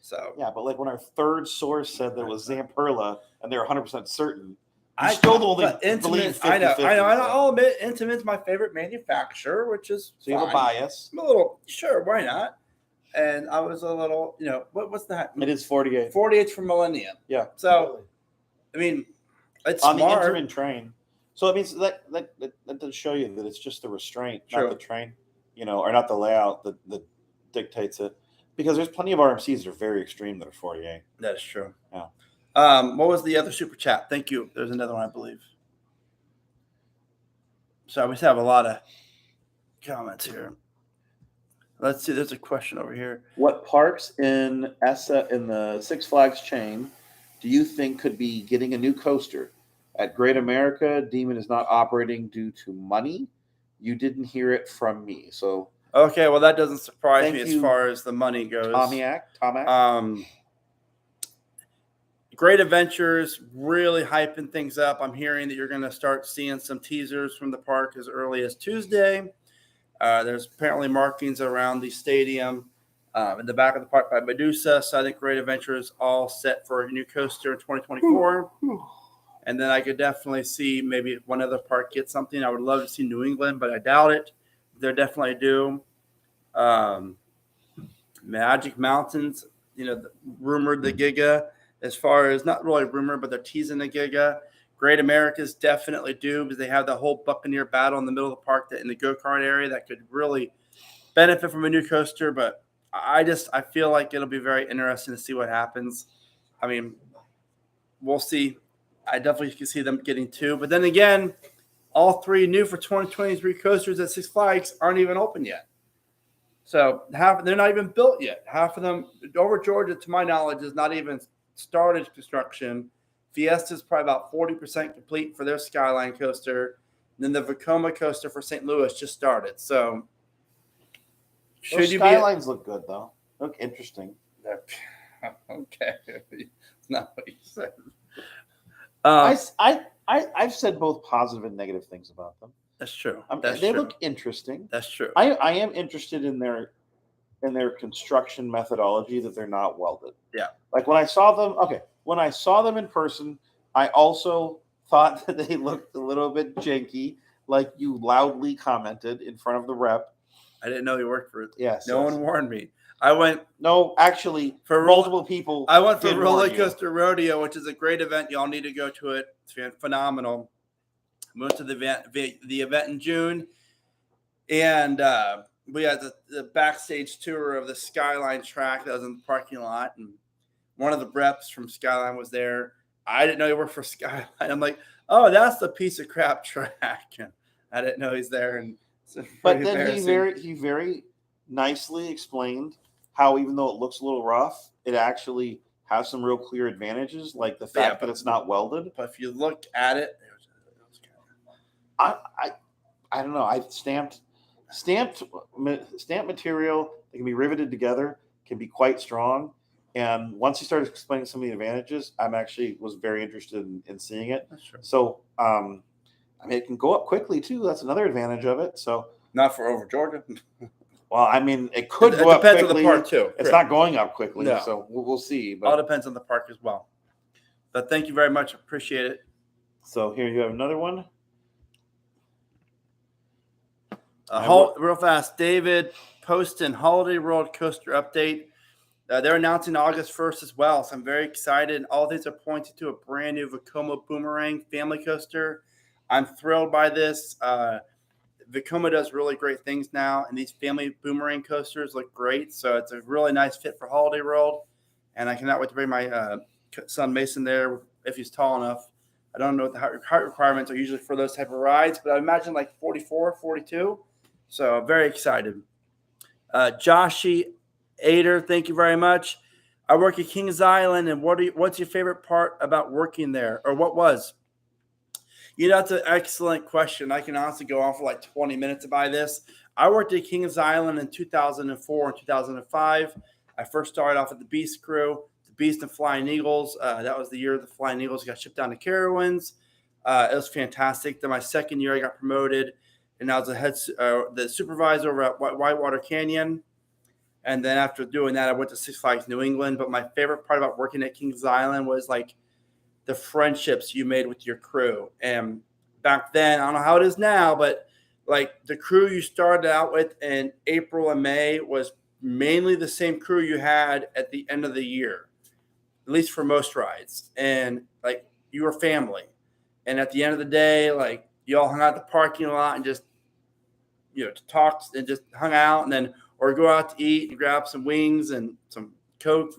So Yeah, but like when our third source said that it was Zamperla and they're 100% certain, you I still only but Intamin, believe 50-50. I know. So, I'll admit Intamin's my favorite manufacturer, which is so you have a fine. bias. I'm a little sure, why not? And I was a little, what's that? It is 48 48 for Millennium. Yeah. So, I mean, it's on smart. the Intamin train. So it means that does show you that it's just the restraint, True. not the train, or not the layout that dictates it. Because there's plenty of RMCs that are very extreme that are 48. That is true. Yeah. What was the other super chat? Thank you. There's another one, I believe. So we have a lot of comments here. Let's see. There's a question over here. What parks in the Six Flags chain do you think could be getting a new coaster? At Great America, Demon is not operating due to money. You didn't hear it from me. So Okay, well that doesn't surprise Thank me as you, far as the money goes. Tomac. Great Adventures really hyping things up. I'm hearing that you're going to start seeing some teasers from the park as early as Tuesday. There's apparently markings around the stadium in the back of the park by Medusa. So I think Great Adventures all set for a new coaster in 2024. And then I could definitely see maybe one other park get something. I would love to see New England, but I doubt it. They're definitely due. Magic Mountains, rumored the Giga. As far as not really rumored, but they're teasing the Giga. Great America's definitely due because they have the whole Buccaneer battle in the middle of the park in the go-kart area that could really benefit from a new coaster. But I feel like it'll be very interesting to see what happens. I mean, we'll see. I definitely can see them getting two. But then again, all three new for 2023 coasters at Six Flags aren't even open yet. So they're not even built yet. Half of them over Georgia, to my knowledge, is not even started construction. Fiesta's probably about 40% complete for their Skyline coaster. And then the Vekoma coaster for St. Louis just started. So Those skylines look good though. Look interesting. Okay, it's not what you said. I've said both positive and negative things about them. That's true. They look interesting. That's true. I am interested in their construction methodology that they're not welded. Yeah. Like when I saw them in person, I also thought that they looked a little bit janky, like you loudly commented in front of the rep. I didn't know he worked for it. Yes. No one warned me. Actually, for multiple people. I went for Roller Coaster Rodeo, which is a great event. Y'all need to go to it. It's phenomenal. Went to the event in June, and we had the backstage tour of the Skyline track that was in the parking lot, and one of the reps from Skyline was there. I didn't know he worked for Skyline. I'm like, oh, that's the piece of crap track. I didn't know he's there. And but then he very nicely explained how even though it looks a little rough, it actually has some real clear advantages, like the fact that it's not welded. But if you look at it, I don't know. I stamped material that can be riveted together can be quite strong. And once he started explaining some of the advantages, was very interested in seeing it. That's true. So, it can go up quickly too. That's another advantage of it. So, not for over Georgia. Well, it could go up quickly. It depends on the park too. It's not going up quickly, no. So we'll see. But all depends on the park as well. But thank you very much. Appreciate it. So here you have another one. Real fast, David Poston, Holiday World Coaster update. They're announcing August 1st as well, so I'm very excited. And all these are pointing to a brand new Vekoma Boomerang family coaster. I'm thrilled by this. Vekoma does really great things now, and these family Boomerang coasters look great. So it's a really nice fit for Holiday World, and I cannot wait to bring my son Mason there if he's tall enough. I don't know what the height requirements are usually for those type of rides, but I imagine like 44, 42. So I'm very excited. Joshy Ader, thank you very much. I work at Kings Island, and what's your favorite part about working there, or what was? That's an excellent question. I can honestly go on for like 20 minutes about this. I worked at Kings Island in 2004 and 2005. I first started off at the Beast crew, the Beast and Flying Eagles. That was the year the Flying Eagles got shipped down to Carowinds. It was fantastic. Then my second year, I got promoted, and I was the supervisor over at Whitewater Canyon. And then after doing that, I went to Six Flags New England. But my favorite part about working at Kings Island was like the friendships you made with your crew. And back then, I don't know how it is now, but like the crew you started out with in April and May was mainly the same crew you had at the end of the year, at least for most rides. And like you were family. And at the end of the day, like you all hung out at the parking lot and just, talked and just hung out, and then or go out to eat and grab some wings and some Coke,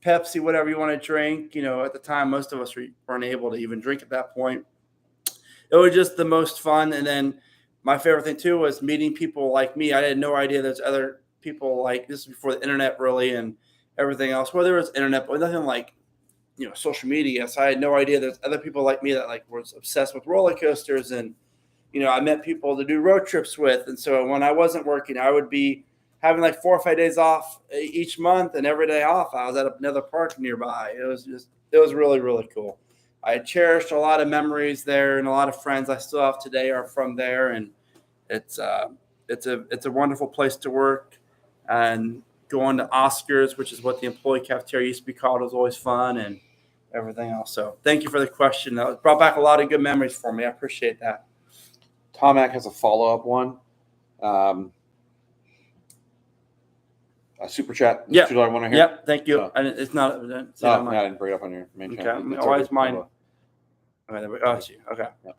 Pepsi, whatever you want to drink. At the time, most of us weren't able to even drink at that point. It was just the most fun. And then my favorite thing too was meeting people like me. I had no idea there's other people like this before the internet really and everything else. Well, there was internet, but nothing like social media. So I had no idea there's other people like me that like was obsessed with roller coasters. And I met people to do road trips with. And so when I wasn't working, I would be having like 4 or 5 days off each month, and every day off I was at another park nearby. It was really, really cool. I cherished a lot of memories there, and a lot of friends I still have today are from there. And it's a wonderful place to work. And going to Oscars, which is what the employee cafeteria used to be called, was always fun, and everything else. So thank you for the question. That brought back a lot of good memories for me. I appreciate that. Tomac has a follow-up one. A super chat. Yeah. $2 one right here. Yep. Thank you. Oh. And it's not. No, I didn't bring it up on your main Okay. channel. It's Why is mine? below. Okay. There we go. Okay. Yeah.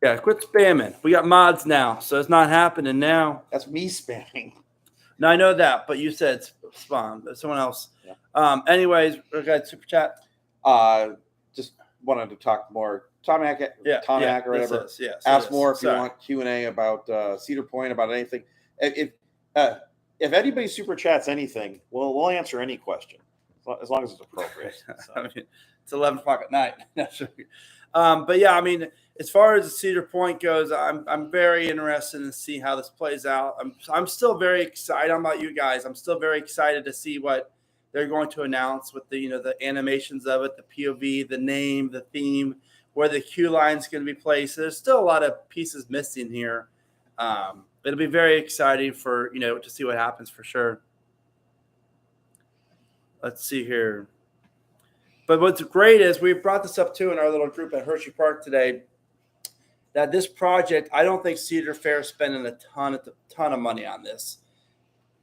Yeah. Quit spamming. We got mods now, so it's not happening now. That's me spamming. No, I know that, but you said spam. Someone else. Yeah. Anyways, we got super chat. Just wanted to talk more. Tomac or whatever. Ask more if you want Q&A about Cedar Point, about anything. If anybody super chats anything, we'll answer any question as long as it's appropriate. So. I mean, it's 11 o'clock at night. But yeah, I mean, as far as the Cedar Point goes, I'm very interested in see how this plays out. I'm still very excited. I'm about you guys. I'm still very excited to see what they're going to announce with the the animations of it, the POV, the name, the theme, where the queue line is going to be placed. There's still a lot of pieces missing here. It'll be very exciting for to see what happens for sure. Let's see here. But what's great is we brought this up too in our little group at Hershey Park today, that this project, I don't think Cedar Fair is spending a ton of money on this.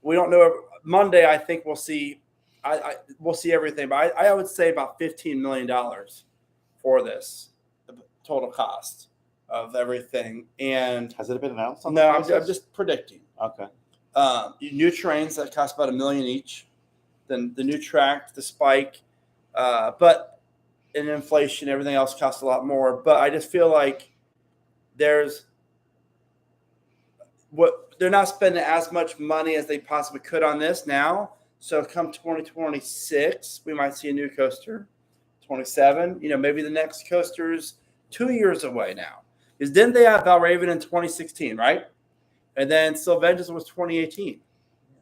We don't know. Monday, I think we'll see. We'll see everything, but I would say about $15 million for this total cost of everything. And has it been announced? No, I'm just predicting. Okay. New trains that cost about $1 million each. Then the new track, the spike, but in inflation, everything else costs a lot more. But I just feel like they're not spending as much money as they possibly could on this now. So come 2026, we might see a new coaster. 27, maybe the next coaster's 2 years away now. Because didn't they have Valraven in 2016, right? And then Sylventus was 2018.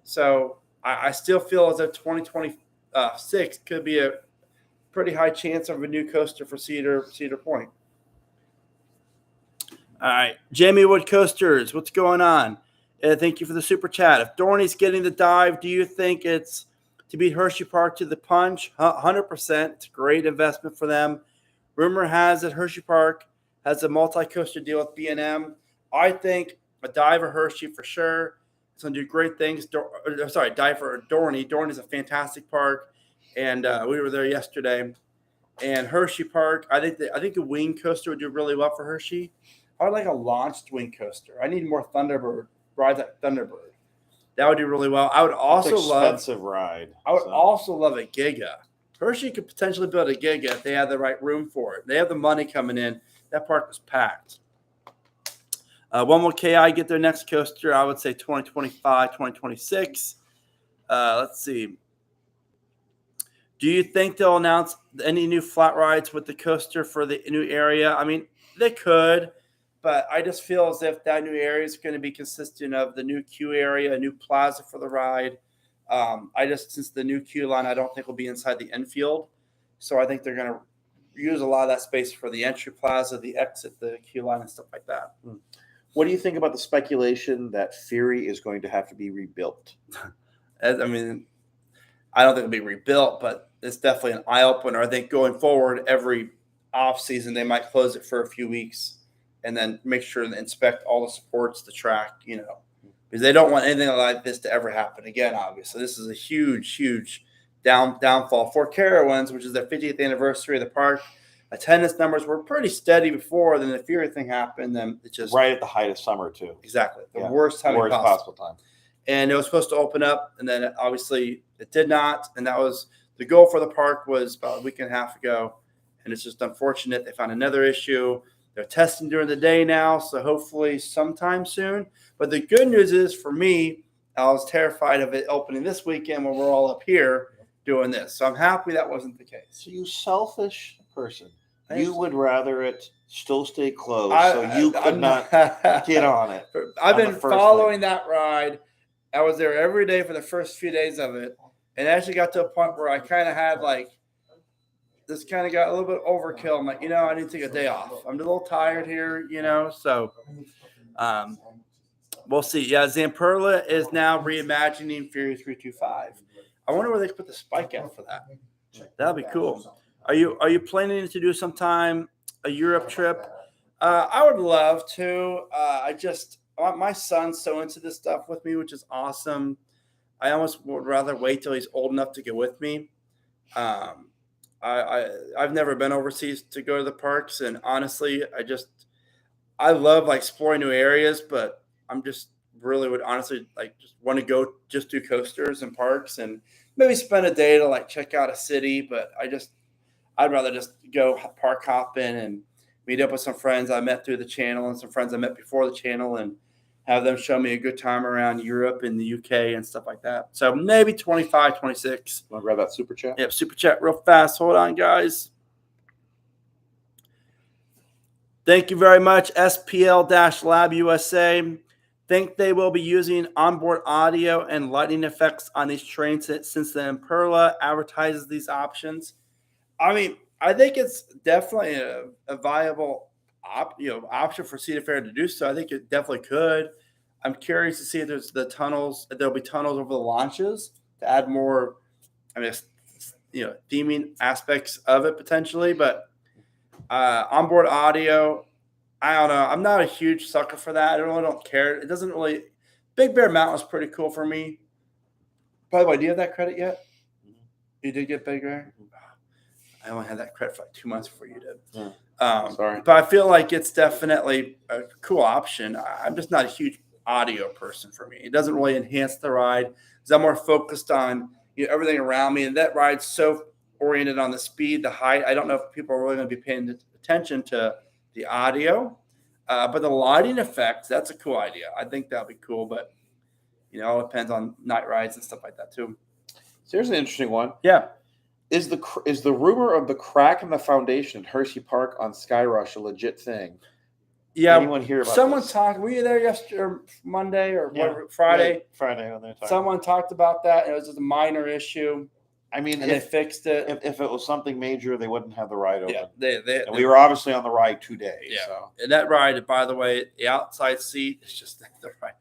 So I still feel as if 2026 could be a pretty high chance of a new coaster for Cedar Point. All right, Jamie Wood Coasters, what's going on? Thank you for the super chat. If Dorney's getting the dive, do you think it's to beat Hershey Park to the punch? 100%. It's a great investment for them. Rumor has it Hershey Park has a multi-coaster deal with B&M. I think a dive or Hershey for sure. It's going to do great things. Dive for Dorney. Dorney's a fantastic park, and we were there yesterday. And Hershey Park, I think a wing coaster would do really well for Hershey. I would like a launched wing coaster. I need more Thunderbird. Ride that Thunderbird. That would do really well. I would also expensive ride. I would also love a Giga. Hershey could potentially build a Giga if they had the right room for it. They have the money coming in. That park was packed. One more KI get their next coaster. I would say 2025, 2026. Let's see. Do you think they'll announce any new flat rides with the coaster for the new area? I mean, they could. But I just feel as if that new area is going to be consistent of the new queue area, a new plaza for the ride. Since the new queue line, I don't think will be inside the infield. So I think they're going to use a lot of that space for the entry plaza, the exit, the queue line, and stuff like that. What do you think about the speculation that Fury is going to have to be rebuilt? I mean, I don't think it'll be rebuilt, but it's definitely an eye opener. I think going forward, every off season they might close it for a few weeks and then make sure to inspect all the supports, the track, because they don't want anything like this to ever happen again. Obviously, this is a huge downfall for Carowinds, which is their 50th anniversary of the park. Attendance numbers were pretty steady before. Then the Fury thing happened. Then it just Right at the height of summer too. exactly the worst time possible time. And it was supposed to open up, and then obviously it did not. And that was the goal for the park was about a week and a half ago. And it's just unfortunate. They found another issue. They're testing during the day now, so hopefully sometime soon. But the good news is for me, I was terrified of it opening this weekend when we're all up here doing this. So I'm happy that wasn't the case. So you selfish person. You would rather it still stay closed I'm not get on it. I've on been the first following that ride. I was there every day for the first few days of it, and actually got to a point where I kind of had this kind of got a little bit overkill. I'm like, I need to take a day off. I'm a little tired here, so we'll see. Yeah, Zamperla is now reimagining Fury 325. I wonder where they could put the spike at for that. That'd be cool. Are you planning to do sometime a Europe trip? I would love to. My son's so into this stuff with me, which is awesome. I almost would rather wait till he's old enough to get with me. I've never been overseas to go to the parks, and honestly, I love exploring new areas, but I'm just really would honestly just want to go just do coasters and parks and maybe spend a day to check out a city, but I'd rather just go park hopping and meet up with some friends I met through the channel and some friends I met before the channel and have them show me a good time around Europe and the UK and stuff like that. So maybe 25, 26. Want to grab that super chat? Yep, super chat real fast. Hold on, guys. Thank you very much, SPL-Lab USA. Think they will be using onboard audio and lighting effects on these trains since the Imperla advertises these options. I mean, I think it's definitely a viable option for Cedar Fair to do so. I think it definitely could. I'm curious to see if there'll be tunnels over the launches to add more, theming aspects of it potentially. But onboard audio, I don't know. I'm not a huge sucker for that. I really don't care. It doesn't really. Big Bear Mountain was pretty cool for me. By the way, do you have that credit yet? You did get Big Bear? I only had that credit for 2 months before you did. Yeah. Sorry. But I feel like it's definitely a cool option. I'm just not a huge audio person for me. It doesn't really enhance the ride because I'm more focused on everything around me. And that ride's so oriented on the speed, the height. I don't know if people are really going to be paying attention to the audio. But the lighting effects, that's a cool idea. I think that'll be cool. But, it depends on night rides and stuff like that too. So here's an interesting one. Yeah. Is the rumor of the crack in the foundation at Hershey Park on Skyrush a legit thing? Yeah. Anyone hear about someone this? talked? Were you there yesterday, or Monday, or Yeah. whatever, Friday? Yeah, Friday when they're talking. Someone talked about that. And it was just a minor issue, I mean, and they fixed it. if it was something major, they wouldn't have the ride open. Yeah, And we were obviously on the ride 2 days. Yeah. So. And that ride, by the way, the outside seat is just the ride.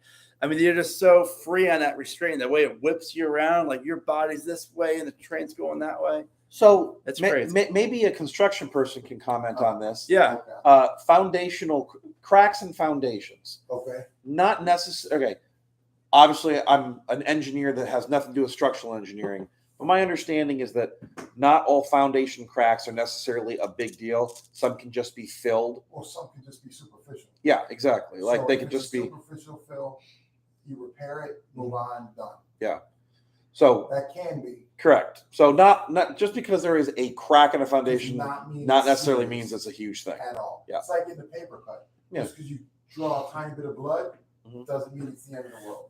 I mean, you're just so free on that restraint. The way it whips you around, your body's this way and the train's going that way. So It's crazy. Maybe a construction person can comment on this. Yeah. Foundational cracks and foundations. Okay. Not necessary. Okay. Obviously, I'm an engineer that has nothing to do with structural engineering. But my understanding is that not all foundation cracks are necessarily a big deal. Some can just be filled. Or some can just be superficial. Yeah, exactly. Like So they if could it's just a be. superficial fill. You repair it, move on, done. Yeah. So That can be. correct. So not just because there is a crack in a Does foundation, not mean not it's necessarily serious means it's a huge thing. at all. Yeah. It's like getting a paper cut. Yeah. Just because you draw a tiny bit of blood Mhm. doesn't mean it's the end of the world.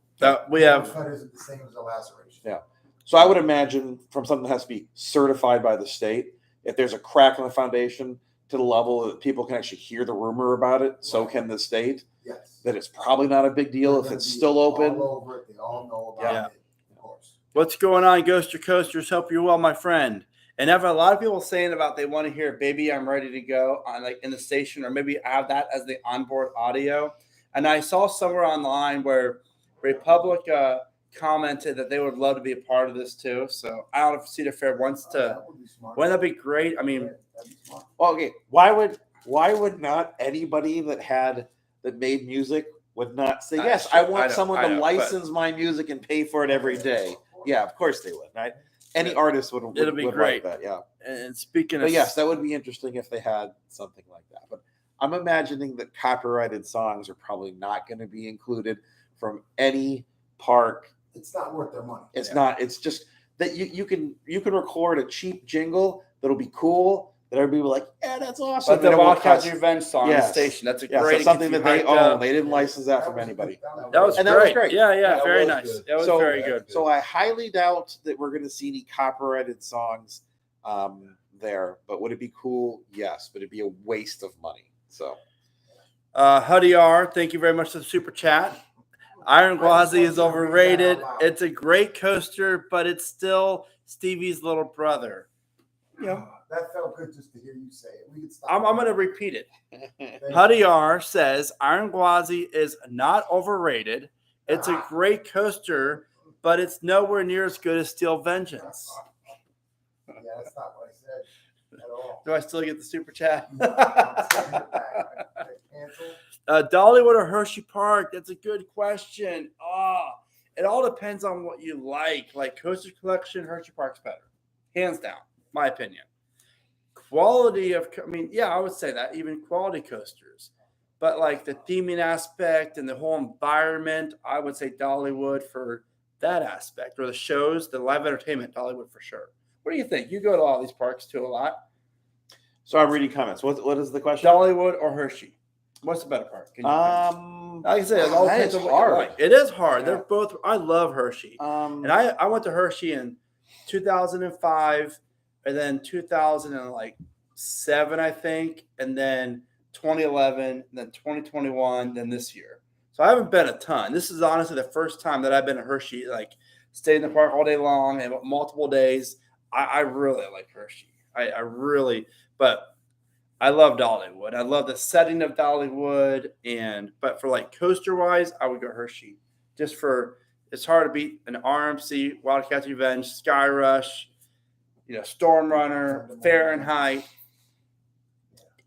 We A have cut isn't the same as a laceration. Yeah. So I would imagine from something that has to be certified by the state, if there's a crack in the foundation to the level that people can actually hear the rumor about it, so can the state, Yes. that it's probably not a big deal They're if gonna it's be still open. All over it. They all know about Yeah. it, of course. What's going on, Ghoster Coasters? Hope you're well, my friend. And I have a lot of people saying about they want to hear "Baby, I'm Ready to Go" on like in the station, or maybe have that as the onboard audio. And I saw somewhere online where Republica commented that they would love to be a part of this too. So I don't know if Cedar Fair wants to. That would be smart. Wouldn't that be great? I mean, Yeah, that'd be smart. Well, okay, why would not anybody that made music would not say yes? I want someone to license my music and pay for it every day. Yeah, of course they would. Right? Any artist would it'll be would great. write that. Yeah. and speaking But of yes, that would be interesting if they had something like that. But I'm imagining that copyrighted songs are probably not going to be included from any park. It's not worth their money. It's not. It's just that you can record a cheap jingle that'll be cool that everybody will be like, yeah, that's awesome. But the And it won't Wildcats cost- Revenge song on Yes. the station. That's a Yeah, so great. something that they own. Up. They didn't license that from anybody. That was great. Yeah, That very was nice. good. That was So- very good. So I highly doubt that we're going to see any copyrighted songs there. But would it be cool? Yes, but it'd be a waste of money. So Huddy R, thank you very much for the super chat. Iron Gwazi is overrated. It's a great coaster, but it's still Stevie's little brother. Yeah, that felt good just to hear you say it. We could stop. I'm going to repeat it. Thank you. Huddy R says Iron Gwazi is not overrated. It's a great coaster, but it's nowhere near as good as Steel Vengeance. Yeah, that's not what I said at all. Do I still get the super chat? I'm sending it back. I canceled. Dollywood or Hershey Park? That's a good question. It all depends on what you like. Like Coaster Collection, Hershey Park's better. Hands down, my opinion. Quality of, I would say that, even quality coasters. But like the theming aspect and the whole environment, I would say Dollywood for that aspect. Or the shows, the live entertainment, Dollywood for sure. What do you think? You go to all these parks too a lot. So I'm reading comments. What is the question? Dollywood or Hershey? What's the better park? Can you like I said, it all that depends is on what you hard. like. It is hard. Yeah. They're both. I love Hershey, and I went to Hershey in 2005, and then 2007, I think, and then 2011, and then 2021, then this year. So I haven't been a ton. This is honestly the first time that I've been to Hershey, like stayed in the park all day long and multiple days. I really like Hershey. I really, but I love Dollywood. I love the setting of Dollywood, but for like coaster wise, I would go Hershey. Just for it's hard to beat an RMC, Wildcats Revenge, Sky Rush, Storm Runner, Fahrenheit.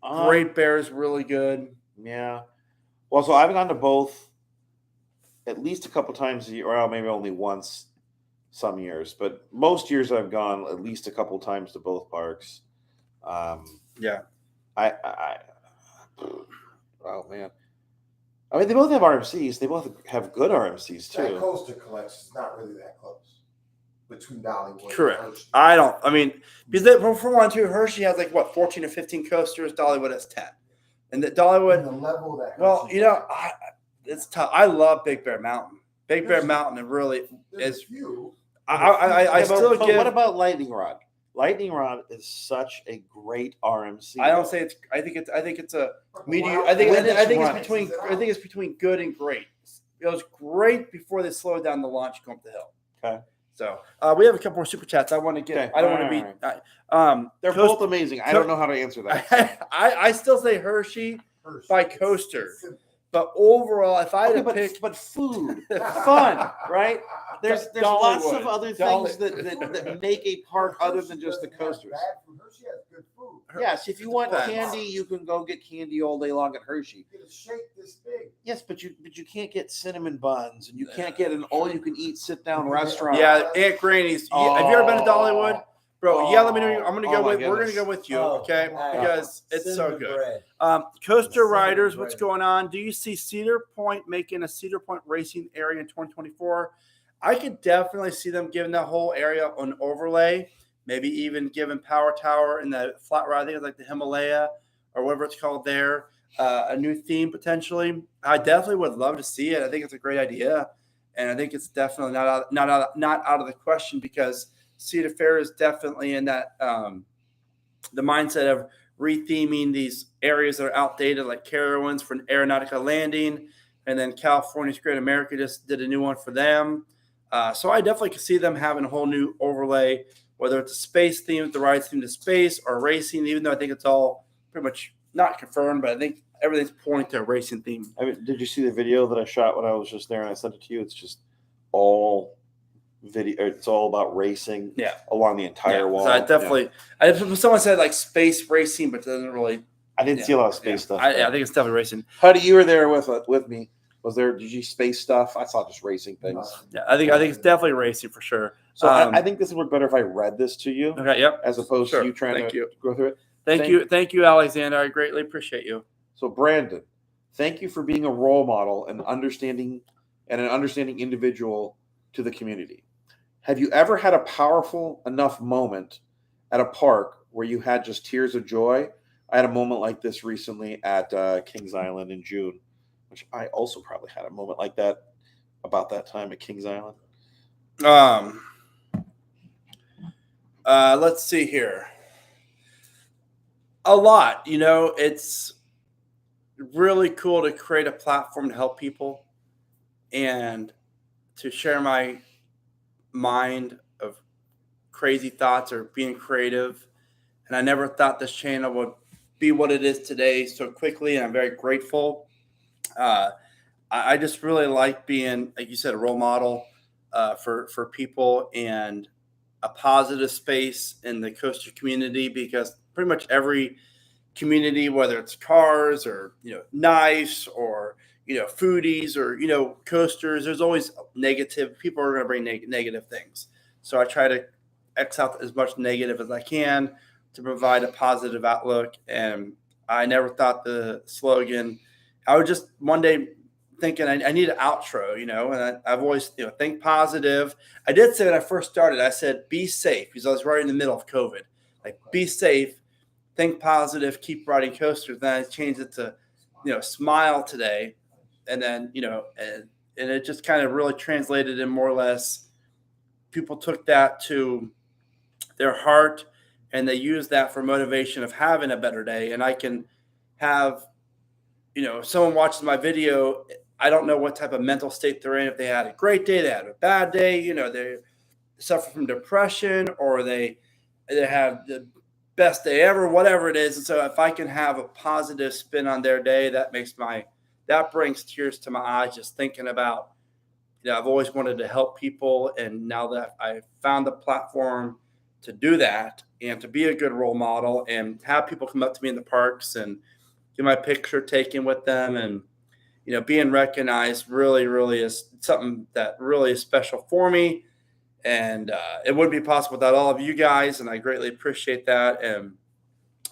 Great Bear is really good. Yeah. Well, so I've gone to both at least a couple times a year, or maybe only once some years, but most years I've gone at least a couple times to both parks. Yeah. Oh man. I mean, they both have RMCs. They both have good RMCs That too. coaster collection is not really that close between Dollywood Correct. and Hershey. Because for one, too, Hershey has 14 or 15 coasters. Dollywood has 10. And the And Dollywood, the level that well, Hershey- it's tough. I love Big Bear Mountain. Big Bear There's- Mountain, it really there's is. a few. I Yeah, still but give. what about Lightning Rod? Lightning Rod is such a great RMC. I don't though. say it's. I think it's a But medium. Wild I think West it's runs between. it I think it's between good and great. It was great before they slowed down the launch going up the hill. Okay. So we have a couple more super chats. I want to get. Okay. I don't want to be. They're both amazing. I don't know how to answer that. I still say Hershey Hershey. by It's coaster. simple. But overall, if I had Okay, to pick, but food, fun, right? There's lots of Dollywood. other things that make a park other than just the Hershey doesn't have coasters. bad food. Hershey has good food. Yes, if you want Depends. candy, you can go get candy all day long at Hershey. Get a shake this big. Yes, but you can't get cinnamon buns, and you can't get an all-you-can-eat sit-down restaurant. yeah, Aunt Granny's. Have you ever been to Dollywood, bro? Yeah, let me know. I'm gonna go Oh my with. We're gonna goodness. go with you, Oh, okay? wow. Because it's so Cinnamon good. bread. Coaster Cinnamon Riders, what's bread. going on? Do you see Cedar Point making a Cedar Point racing area in 2024? I could definitely see them giving that whole area an overlay, maybe even giving Power Tower and the flat ride, I think it's like the Himalaya or whatever it's called there, a new theme potentially. I definitely would love to see it. I think it's a great idea, and I think it's definitely not out of the question because Cedar Fair is definitely in that the mindset of retheming these areas that are outdated, like Carowinds for an Aeronautica landing, and then California's Great America just did a new one for them. So I definitely could see them having a whole new overlay whether it's a space theme, the rides theme to space or racing, even though I think it's all pretty much not confirmed, but I think everything's pointing to a racing theme. I mean, did you see the video that I shot when I was just there and I sent it to you? It's just all video. It's all about racing. Yeah. Along the entire wall. So I definitely, someone said like space racing, but it doesn't really. I didn't see a lot of space stuff. I think it's definitely racing. Huddy, you were there with me. Did you space stuff? I saw just racing things. Yeah, I think it's definitely racing for sure. So I think this would work better if I read this to you. Okay. Yep. As opposed Sure. to you trying to go through it. Thank you, Alexander. I greatly appreciate you. So Brandon, thank you for being a role model and an understanding individual to the community. Have you ever had a powerful enough moment at a park where you had just tears of joy? I had a moment like this recently at Kings Island in June, which I also probably had a moment like that about that time at Kings Island. Let's see here. A lot, it's really cool to create a platform to help people and to share my mind of crazy thoughts or being creative. And I never thought this channel would be what it is today so quickly, and I'm very grateful. I just really like being, like you said, a role model for people and a positive space in the coaster community, because pretty much every community, whether it's cars or knives or foodies or coasters, there's always negative. People are going to bring negative things. So I try to X out as much negative as I can to provide a positive outlook. And I never thought the slogan. I was just one day thinking I need an outro, and I've always think positive. I did say when I first started, I said be safe, because I was right in the middle of COVID. Like, be safe, think positive, keep riding coasters. Then I changed it to smile today, and then and it just kind of really translated in more or less. People took that to their heart, and they use that for motivation of having a better day. And I can have, if someone watches my video, I don't know what type of mental state they're in. If they had a great day, they had a bad day, they suffer from depression, or they have the best day ever, whatever it is. And so if I can have a positive spin on their day, that brings tears to my eyes just thinking about, I've always wanted to help people. And now that I found the platform to do that and to be a good role model and have people come up to me in the parks and get my picture taken with them, and being recognized really, really is something that really is special for me. And it wouldn't be possible without all of you guys, and I greatly appreciate that. And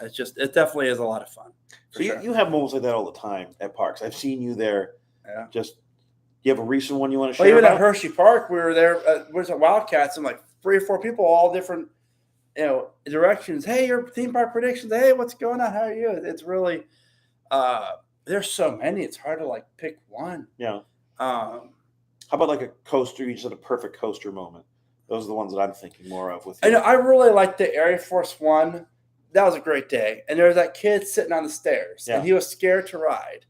it definitely is a lot of fun. So you have moments like that all the time at parks. I've seen you there. Yeah. Just, you have a recent one you want to share? Well, even about? at Hershey Park, we were there. Where's the Wildcats? And like 3 or 4 people, all different, directions. Hey, your theme park predictions. Hey, what's going on? How are you? It's really, there's so many. It's hard to like pick one. Yeah. How about like a coaster? You just had a perfect coaster moment. Those are the ones that I'm thinking more of with you. I really liked the Air Force One. That was a great day. And there was that kid sitting on the stairs, and he was scared to ride.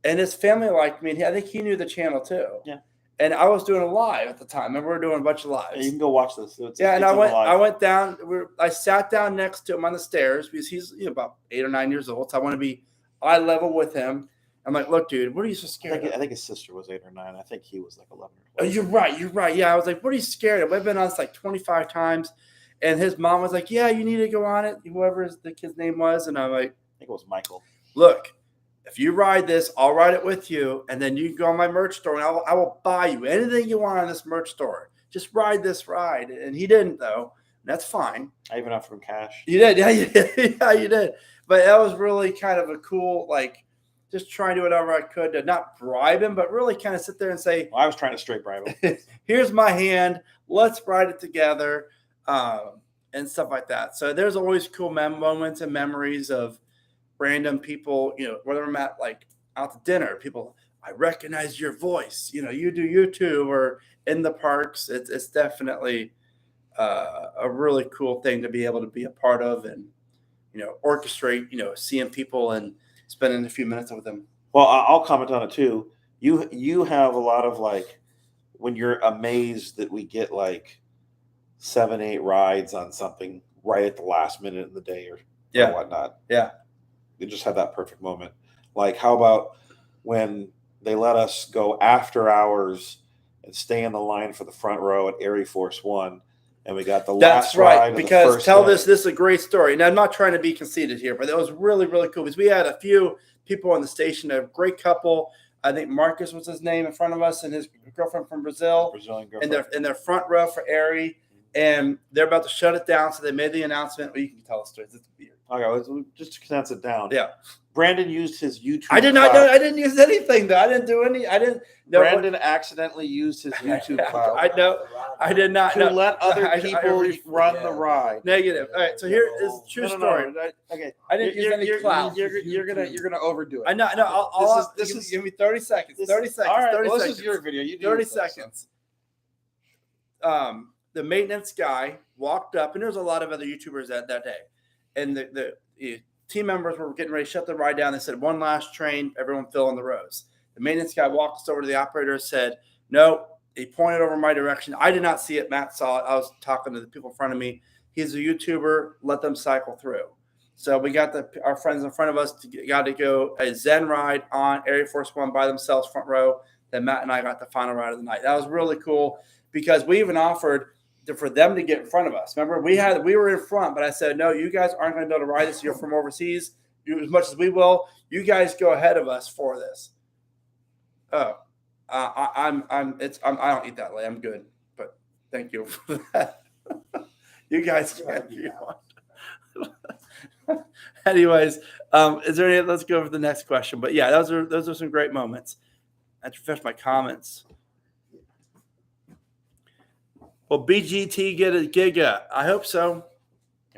And his family liked me, and I think he knew the channel too. Yeah. And I was doing a live at the time. Remember, we were doing a bunch of lives. Yeah, you can go watch this. I went down. I sat down next to him on the stairs because he's about 8 or 9 years old. So I want to be eye level with him. I'm like, look, dude, what are you so scared of? I think his sister was 8 or 9. I think he was like 11 or 12. Oh, you're right. Yeah, I was like, what are you scared of? I've been on this like 25 times. And his mom was like, yeah, you need to go on it, whoever the kid's name was. And I'm like, I think it was Michael. Look, if you ride this, I'll ride it with you. And then you can go on my merch store, and I will buy you anything you want on this merch store. Just ride this ride. And he didn't, though. That's fine. I even offered him cash. You did. Yeah, you did. Yeah, you did. But that was really kind of a cool, like, just trying to do whatever I could to not bribe him, but really kind of sit there and say, well, I was trying to straight bribe him. Here's my hand. Let's ride it together, and stuff like that. So there's always cool moments and memories of random people, whether I'm at like out to dinner, people, I recognize your voice, you do YouTube or in the parks. It's definitely a really cool thing to be able to be a part of and, orchestrate, seeing people and spending a few minutes with them. Well, I'll comment on it too. You have a lot of like, when you're amazed that we get like 7, 8 rides on something right at the last minute in the day or Yeah. whatnot. Yeah. They just had that perfect moment. Like, how about when they let us go after hours and stay in the line for the front row at Air Force One, and we got the That's last ride right. of the Because first tell day. this is a great story. And I'm not trying to be conceited here, but that was really, really cool because we had a few people on the station, a great couple. I think Marcus was his name in front of us and his girlfriend from Brazil Brazilian in girlfriend. their front row for Airy. And they're about to shut it down. So they made the announcement. Well, you can tell the story. It's weird. Okay, well, just to condense it down. Yeah. Brandon used his YouTube. I did not know. I didn't use anything though. I didn't do any. I didn't. No, Brandon accidentally used his YouTube clout I know. I did not to know. let other I people run the ride. Negative. All right. So here is the true story. No. Okay, I didn't use any clout. You're gonna overdo it. I know. No. This is give me 30 seconds. 30 seconds. All right. 30 Well, seconds. this is your video. You do 30 your thing, so. seconds. The maintenance guy walked up, and there was a lot of other YouTubers that day, and the team members were getting ready to shut the ride down. They said, one last train, everyone fill in the rows. The maintenance guy walked us over to the operator and said, no. He pointed over my direction. I did not see it. Matt saw it. I was talking to the people in front of me. He's a YouTuber. Let them cycle through. So we got our friends in front of us got to go a Zen ride on Air Force One by themselves, front row. Then Matt and I got the final ride of the night. That was really cool because we even offered for them to get in front of us. Remember, we were in front, but I said, no, you guys aren't going to be able to ride this. You're from overseas. As much as we will, you guys go ahead of us for this. Oh, I don't eat that late. I'm good, but thank you for that. You guys can if you want. Anyways, is there any? Let's go over the next question. But yeah, those are some great moments. I refresh my comments. Will BGT get a giga? I hope so.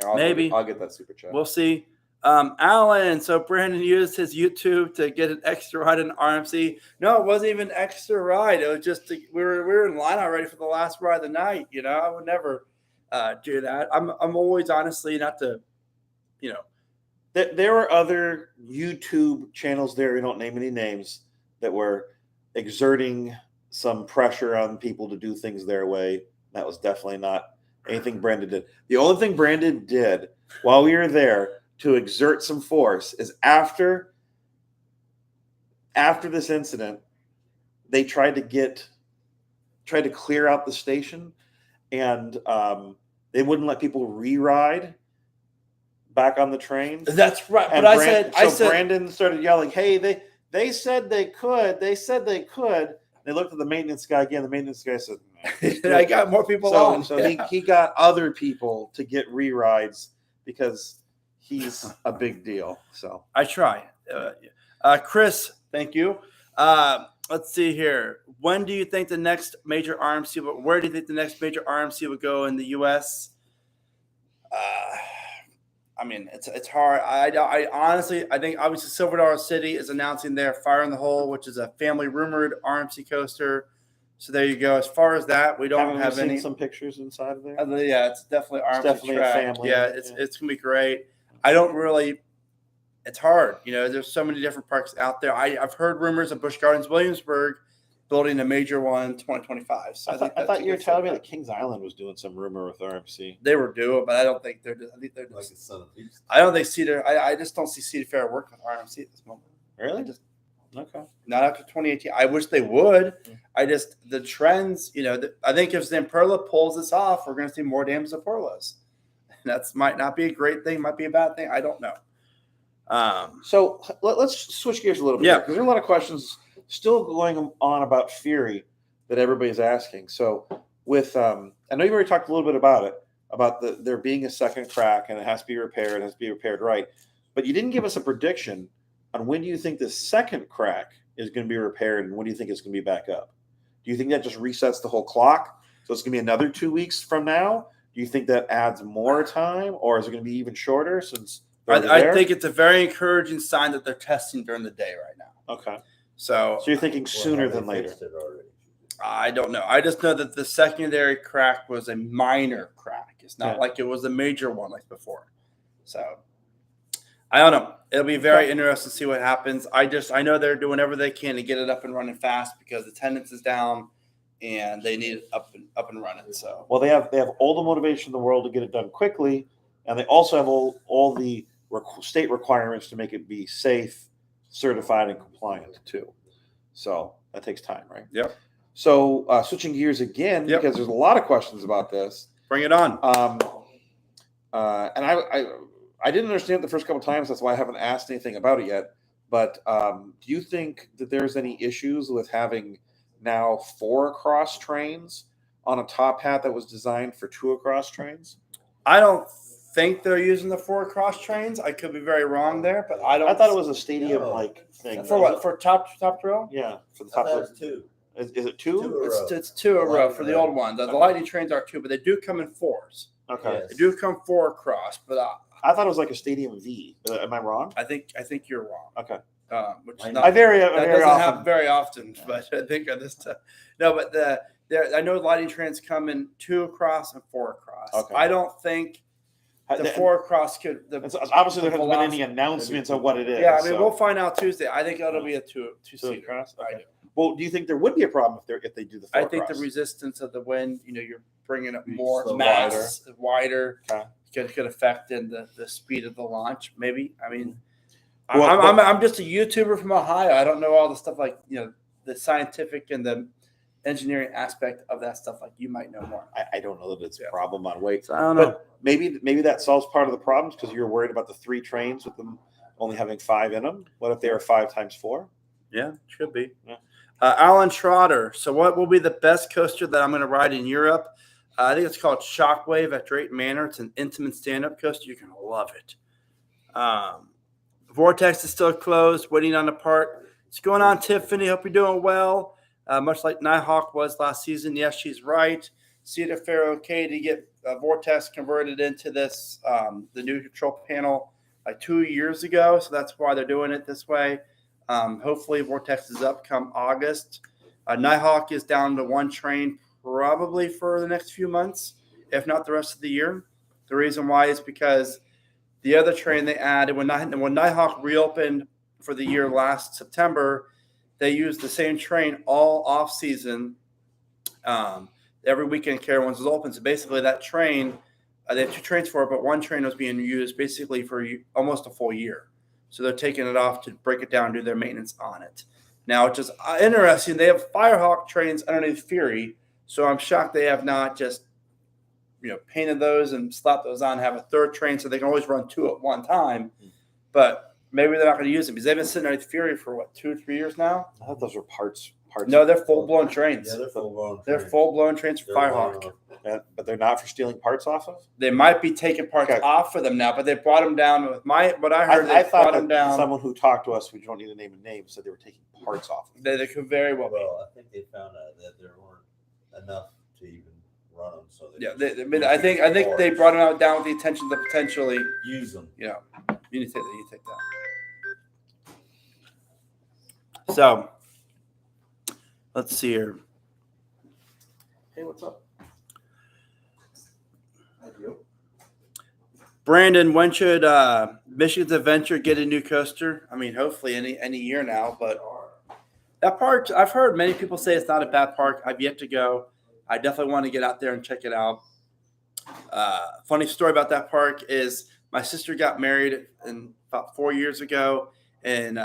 Here, Maybe. I'll get that super chat. We'll see. Alan, so Brandon used his YouTube to get an extra ride in RMC. No, it wasn't even an extra ride. It was just we were in line already for the last ride of the night. You know, I would never do that. I'm always honestly not to, you know. There were other YouTube channels there. We don't name any names that were exerting some pressure on people to do things their way. That was definitely not anything Brandon did. The only thing Brandon did while we were there to exert some force is after this incident, they tried to clear out the station, and they wouldn't let people re-ride back on the train. That's right. And But I said Brandon started yelling, "Hey, they said they could. They said they could." They looked at the maintenance guy again. The maintenance guy said, I got more people on. So he got other people to get re-rides because he's a big deal. So I try. Chris, thank you. Let's see here. When do you think the next major RMC? Where do you think the next major RMC would go in the U.S.? I mean, it's hard. I honestly, I think obviously Silver Dollar City is announcing their Fire in the Hole, which is a family rumored RMC coaster. So there you go. As far as that, we don't have any. Some pictures inside of there. Yeah, it's definitely RMC definitely track. a family. Yeah, it's gonna be great. I don't really. It's hard, you know. There's so many different parks out there. I've heard rumors of Busch Gardens Williamsburg building a major one in 2025. So I thought you were telling me that Kings Island was doing some rumor with RMC. they were doing, but I don't think they're just. I think they're just. I don't think Cedar. I just don't see Cedar Fair work with RMC at this moment. Really? Just Okay. not after 2018. I wish they would. I just the trends. You know, I think if Zamperla pulls this off, we're going to see more damn Zamperlas. That's might not be a great thing. Might be a bad thing. I don't know. So let's switch gears a little bit. Yeah. Because there are a lot of questions still going on about Fury that everybody's asking. So with I know you already talked a little bit about it, about there being a second crack and it has to be repaired, it has to be repaired right. But you didn't give us a prediction on when do you think the second crack is going to be repaired and when do you think it's going to be back up? Do you think that just resets the whole clock? So it's going to be another 2 weeks from now? Do you think that adds more time, or is it going to be even shorter since I think it's a very encouraging sign that they're testing during the day right now. Okay. So you're thinking sooner than later. I don't know. I just know that the secondary crack was a minor crack. It's not like it was a major one like before. So I don't know. It'll be very interesting to see what happens. I know they're doing whatever they can to get it up and running fast because attendance is down and they need it up and running. So Well, they have all the motivation in the world to get it done quickly, and they also have all the state requirements to make it be safe, certified, and compliant too. So that takes time, right? Yep. So switching gears again, Yep. because there's a lot of questions about this. bring it on. And I didn't understand it the first couple of times. That's why I haven't asked anything about it yet. But do you think that there's any issues with having now 4 across trains on a top hat that was designed for 2 across trains? I don't think they're using the 4 cross trains. I could be very wrong there, but I don't. I thought it was a stadium like thing. For what? For top drill? Yeah, for the I top. thought it was 2. Is it 2? 2 a row. It's 2 a row for the old one. The Okay. lightning trains are 2, but they do come in 4s. Okay. Yes. They do come 4 across, but I thought it was like a stadium V. Am I wrong? I think you're wrong. Okay. Which I is know. not, I very that very doesn't often. happen very often, but I think on this time. No, but I know lightning trains come in 2 across and 4 across. Okay. I don't think the 4 across could. Obviously, there the hasn't been any velocity- announcements of what it is. Yeah, I mean, so. we'll find out Tuesday. I think it'll be a two Two seater. across? I Okay. do. Well, do you think there would be a problem if they do the 4 I think across? the resistance of the wind, you're bringing up Be more slow, mass, wider, Okay. could affect in the speed of the launch. Maybe. I mean, Well, I'm just a YouTuber from Ohio. I don't know all the stuff like the scientific and the engineering aspect of that stuff like you might know more. I don't know that it's a Yeah. problem on weight. So I don't know. But maybe that solves part of the problems because you're worried about the 3 trains with them only having 5 in them. What if they are 5 times 4? Yeah, should be. Yeah. Alan Trotter. So, what will be the best coaster that I'm going to ride in Europe? I think it's called Shockwave at Drayton Manor. It's an intimate stand-up coaster. You're going to love it. Vortex is still closed, waiting on the part. What's going on, Tiffany? Hope you're doing well. Much like Nighthawk was last season. Yes, she's right. Cedar Fair okay to get Vortex converted into this, the new control panel like 2 years ago. So that's why they're doing it this way. Hopefully Vortex is up come August. Nighthawk is down to 1 train probably for the next few months, if not the rest of the year. The reason why is because the other train they added when Nighthawk reopened for the year last September, they used the same train all off season. Every weekend Carrier Ones was open. So basically that train, they have 2 trains for it, but 1 train was being used basically for almost a full year. So they're taking it off to break it down and do their maintenance on it. Now, which is interesting, they have Firehawk trains underneath Fury. So I'm shocked they have not just, painted those and slapped those on, have a 3rd train so they can always run 2 at one time. But maybe they're not going to use them because they've been sitting underneath Fury for 2 or 3 years now. I thought those were parts. No, they're full-blown trains. Yeah, they're full-blown. They're full-blown trains for They're Firehawk. But they're not for stealing parts off of. They might be taking parts Okay. off for them now, but they brought them down with what I heard. I They thought brought them that down. someone who talked to us, we don't need to name a name, said they were taking parts off. They could very well be. Well, I think they found out that there weren't enough to even run them. So Yeah, I think they brought them out down with the intention to potentially, use them. you need to take that. You take that. So, let's see here. Hey, what's up? Brandon, when should Michigan's Adventure get a new coaster? I mean, hopefully any year now. But that park, I've heard many people say it's not a bad park. I've yet to go. I definitely want to get out there and check it out. Funny story about that park is my sister got married about 4 years ago in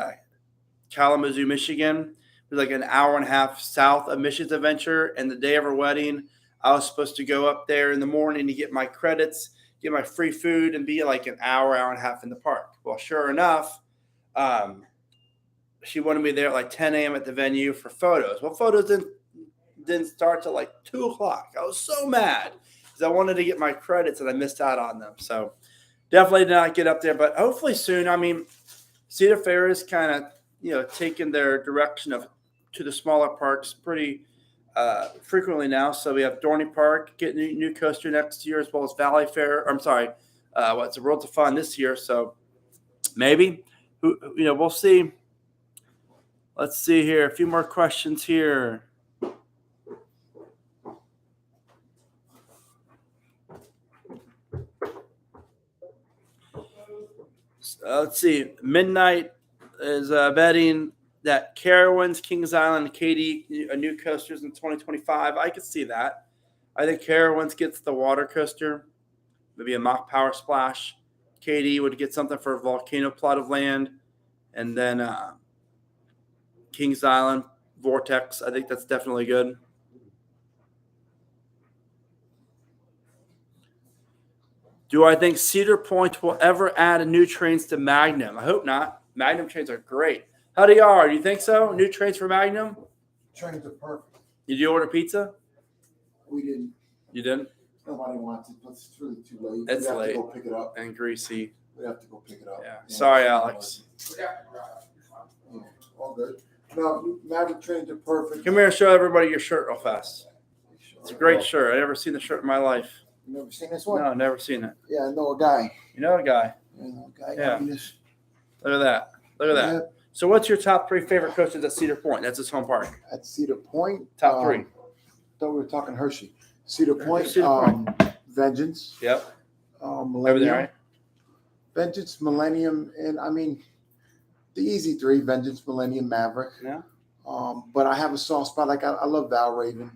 Kalamazoo, Michigan. It was like an hour and a half south of Michigan's Adventure. And the day of her wedding, I was supposed to go up there in the morning to get my credits, get my free food, and be like an hour and a half in the park. Well, sure enough, she wanted me there at like 10 a.m. at the venue for photos. Well, photos didn't start till like 2 o'clock. I was so mad because I wanted to get my credits and I missed out on them. So definitely did not get up there, but hopefully soon. I mean, Cedar Fair is kind of, taking their direction to the smaller parks pretty frequently now. So we have Dorney Park getting a new coaster next year, as well as Valley Fair. It's a World of Fun this year. So maybe, we'll see. Let's see here. A few more questions here. Let's see. Midnight is betting that Carowinds, Kings Island, and Katy new coasters in 2025. I could see that. I think Carowinds gets the water coaster, maybe a mock power splash. Katy would get something for a volcano plot of land, and then Kings Island Vortex. I think that's definitely good. Do I think Cedar Point will ever add new trains to Magnum? I hope not. Magnum trains are great. How do you think so? New trains for Magnum? Trains are perfect. Did you order pizza? We didn't. You didn't? Nobody wants it, but it's really too late. It's we have late. to go pick it up. And greasy. We have to go pick it up. Yeah. Sorry, Alex. Yeah, all good. No, Maverick trains are perfect. Come here and show everybody your shirt real fast. It's a great shirt. I've never seen the shirt in my life. You never seen this one? No, never seen it. Yeah, I know a guy. You know a guy. I know a guy. Yeah. I mean, this. Look at that. Look at that. Yeah, So what's your top 3 favorite coasters at Cedar Point? That's his home park. at Cedar Point. Top 3. Thought we were talking Hershey. Cedar Point. Cedar Vengeance. Yep. Millennium. Everything right? Vengeance, Millennium, and I mean, the easy 3: Vengeance, Millennium, Maverick. Yeah. But I have a soft spot. Like I love Valraven.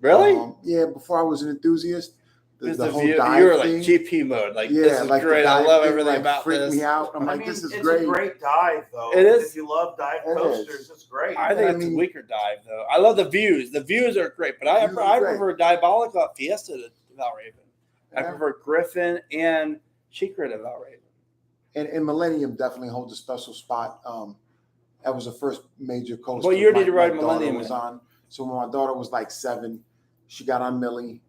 Really? Yeah. Before I was an enthusiast, It's the the whole view. dive You're like thing. GP mode. Like Yeah, this is like the great. I dive love thing, everything like, about freaked this. me out. I'm like, this is it's great. a great dive, though. It is. If you love dive It coasters, is. it's great. I think I it's a mean- weaker dive though. I love the views. The views are great, but I Views are great. prefer Diabolical at Fiesta to Valraven. I Yeah. prefer Griffin and Secret to Valraven. And Millennium definitely holds a special spot. That was the first major coaster. What year did you my ride daughter Millennium was in? on. So when my daughter was like 7, she got on Millie.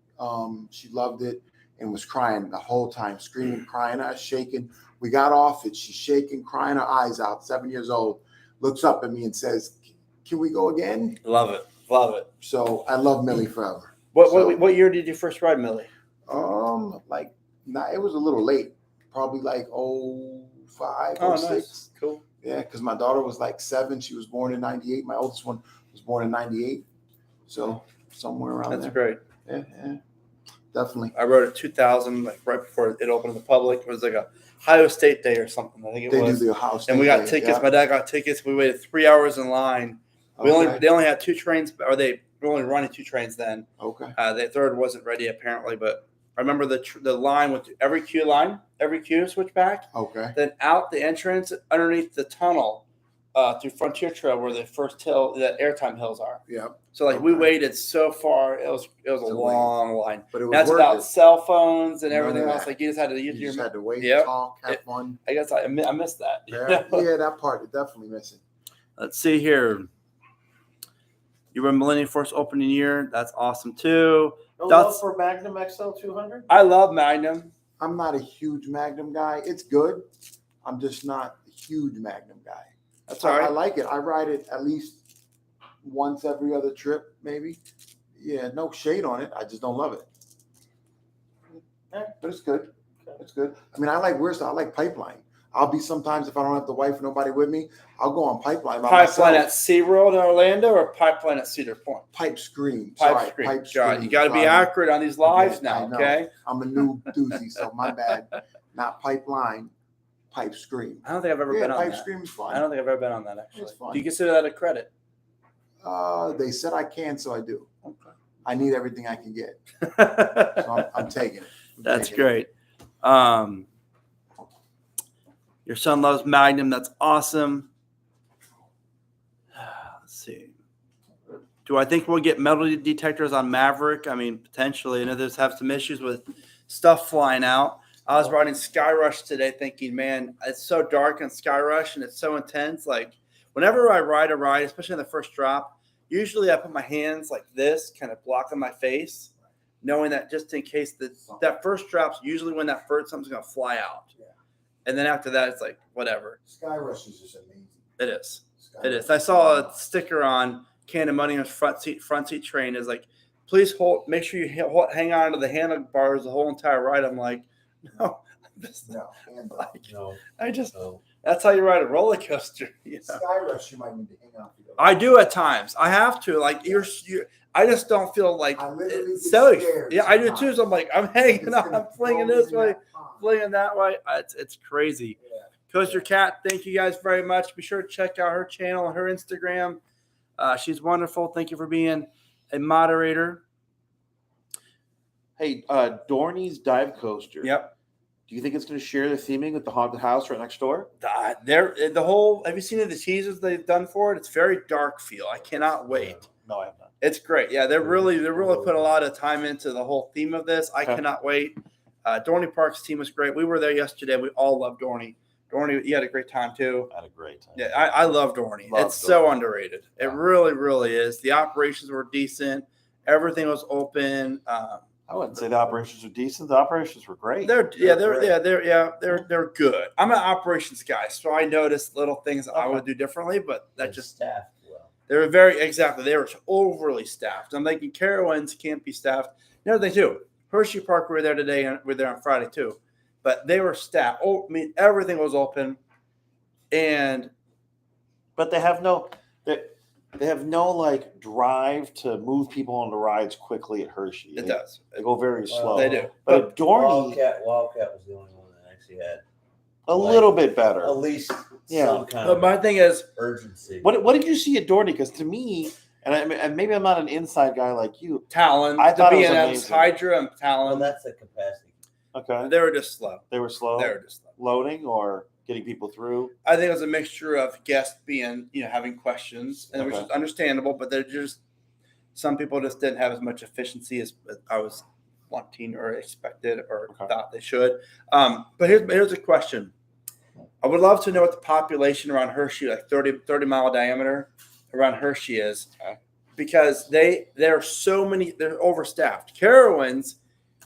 She loved it and was crying the whole time, screaming, crying, shaking. We got off it. She's shaking, crying her eyes out. 7 years old, looks up at me and says, "Can we go again?" Love it. Love it. So I love Millie forever. What So- what year did you first ride Millie? Like, nah, it was a little late. Probably like 05, Oh, 06. nice. Cool. Yeah, because my daughter was like 7. She was born in 98. My oldest one was born in 98. So somewhere around That's there. great. Yeah, definitely. I rode it 2000, like right before it opened to the public. It was like a Ohio State Day or something. I think it They was. do the house. And we got tickets. My dad got tickets. We waited 3 hours in line. They only had 2 trains, or they were only running 2 trains then. Okay. The third wasn't ready apparently, but I remember the line with every queue switch back, Okay. then out the entrance underneath the tunnel through Frontier Trail where the first hill, the airtime hills are. Yeah. So like we Okay. waited so far, it was a To wait. long line. But it was That's worth without it. cell phones and None everything of else. that. Like you just had to You use your. just had to wait, Yep. talk, have fun. I guess I missed that. Yeah, yeah, that part is definitely missing. Let's see here. You were Millennium Force opening year. That's awesome too. No That's- love for Magnum XL 200? I love Magnum. I'm not a huge Magnum guy. It's good. I'm just not a huge Magnum guy. That's all I right. like it. I ride it at least once every other trip, maybe. Yeah, no shade on it. I just don't love it. But it's good. It's good. I mean, I like weird stuff. I like Pipeline. I'll be sometimes if I don't have the wife or nobody with me, I'll go on Pipeline by Pipeline at myself. SeaWorld in Orlando or Pipeline at Cedar Point? Pipe Scream. Pipe Sorry, Scream. Pipe God, Scream. you got to be Sorry. accurate on these lives Yeah, I now, know. okay? I'm a new doozy, so my bad. Not Pipeline, Pipe Scream. I don't think I've ever Yeah, been on Pipe that. Scream is I fun. don't think I've ever been on that actually. It's fun. Do you consider that a credit? They said I can, so I do. Okay. I need everything I can get. So I'm taking it. I'm That's taking it. great. Your son loves Magnum. That's awesome. Let's see. Do I think we'll get metal detectors on Maverick? I mean, potentially. I know there's have some issues with stuff flying out. I was riding Sky Rush today thinking, man, it's so dark on Sky Rush and it's so intense. Like, whenever I ride a ride, especially on the first drop, usually I put my hands like this, kind of blocking my face, knowing that just in case that first drop's usually when that first something's going to fly out. Yeah. And then after that, it's like, whatever. Sky Rush is just amazing. It is. Sky It Rush is. I saw a sticker on Cannon Money's front seat train is like, please make sure you hang on to the handlebars the whole entire ride. I'm like, no, No, and like, No, I just, no. that's how you ride a roller coaster. You know? Sky Rush, you might need to hang out. For I do at times. I have to. Like you I just don't feel like I literally it's get so. scared Yeah, I do sometimes. too. So I'm like, I'm hanging It's on, gonna I'm flinging throw this me in way, that pond. flinging that way. It's crazy. Yeah. Coaster Cat, thank you guys very much. Be sure to check out her channel and her Instagram. She's wonderful. Thank you for being a moderator. Hey, Dorney's Dive Coaster. Yep. Do you think it's going to share the theming with the haunted house right next door? The whole. Have you seen the teasers they've done for it? It's very dark feel. I cannot wait. No, I have not. It's great. Yeah, they really put a lot of time into the whole theme of this. I cannot wait. Dorney Park's team was great. We were there yesterday. We all love Dorney. Dorney, you had a great time too. I had a great time. Yeah, I love Dorney. It's so underrated. It really, really is. The operations were decent. Everything was open. I wouldn't say the operations were decent. The operations were great. They're good. I'm an operations guy, so I noticed little things I would do differently, but that just staffed well. they were they were overly staffed. I'm thinking Carowinds can't be staffed. Another thing too, Hershey Park, we were there today and we were there on Friday too, but they were staffed. Oh, I mean, everything was open, but they have no like drive to move people on the rides quickly at Hershey. It does. They go very slow. They do. But at Dorney, Wildcat was the only one that actually had a little bit better. at least Yeah. some kind But of my thing is, urgency. What did you see at Dorney? Because to me, and maybe I'm not an inside guy like you. Talon, I the thought it was B&Ms, amazing. Hydra, and Well, Talon, that's the capacity. Okay, they were just slow. they were slow. They were just slow. Loading or getting people through. I think it was a mixture of guests being, having questions, and which is understandable, but they're just some people just didn't have as much efficiency as I was wanting or expected or thought they should. But here's a question. I would love to know what the population around Hershey, like 30 mile diameter around Hershey is, because there are so many, they're overstaffed. Carowinds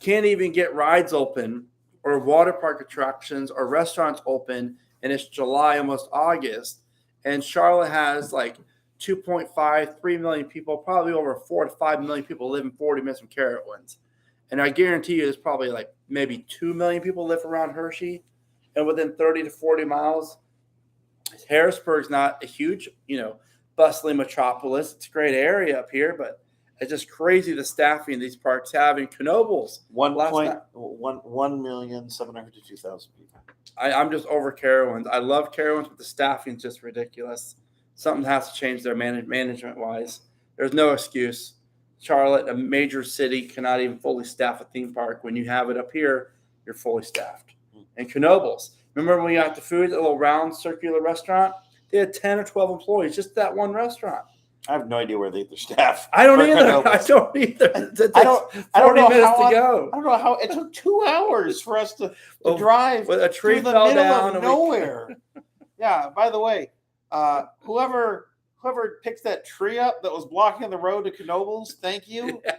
can't even get rides open or water park attractions or restaurants open, and it's July, almost August, and Charlotte has like 2.5, 3 million people, probably over 4 to 5 million people live in 40 minutes from Carowinds. And I guarantee you there's probably like maybe 2 million people live around Hershey, and within 30 to 40 miles. Harrisburg's not a huge, bustling metropolis. It's a great area up here, but it's just crazy the staffing these parks have. In Knoebels, 1,752,000 people. I'm just over Carowinds. I love Carowinds, but the staffing's just ridiculous. Something has to change there management-wise. There's no excuse. Charlotte, a major city, cannot even fully staff a theme park. When you have it up here, you're fully staffed. And Knoebels, remember when we got the food, the little round circular restaurant? They had 10 or 12 employees, just that one restaurant. I have no idea where they get their staff. I don't either. I don't either. I don't know minutes how to go. I don't know how it took 2 hours for us to drive With a tree through the fell middle down of nowhere. Yeah. By the way, whoever picked that tree up that was blocking the road to Knoebels, thank you. Yeah.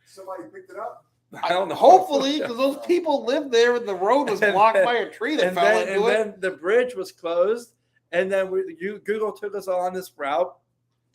Somebody picked it up. I don't know. Hopefully, because those people lived there and the road was blocked by a tree that fell into it. Then the bridge was closed, and then Google took us all on this route.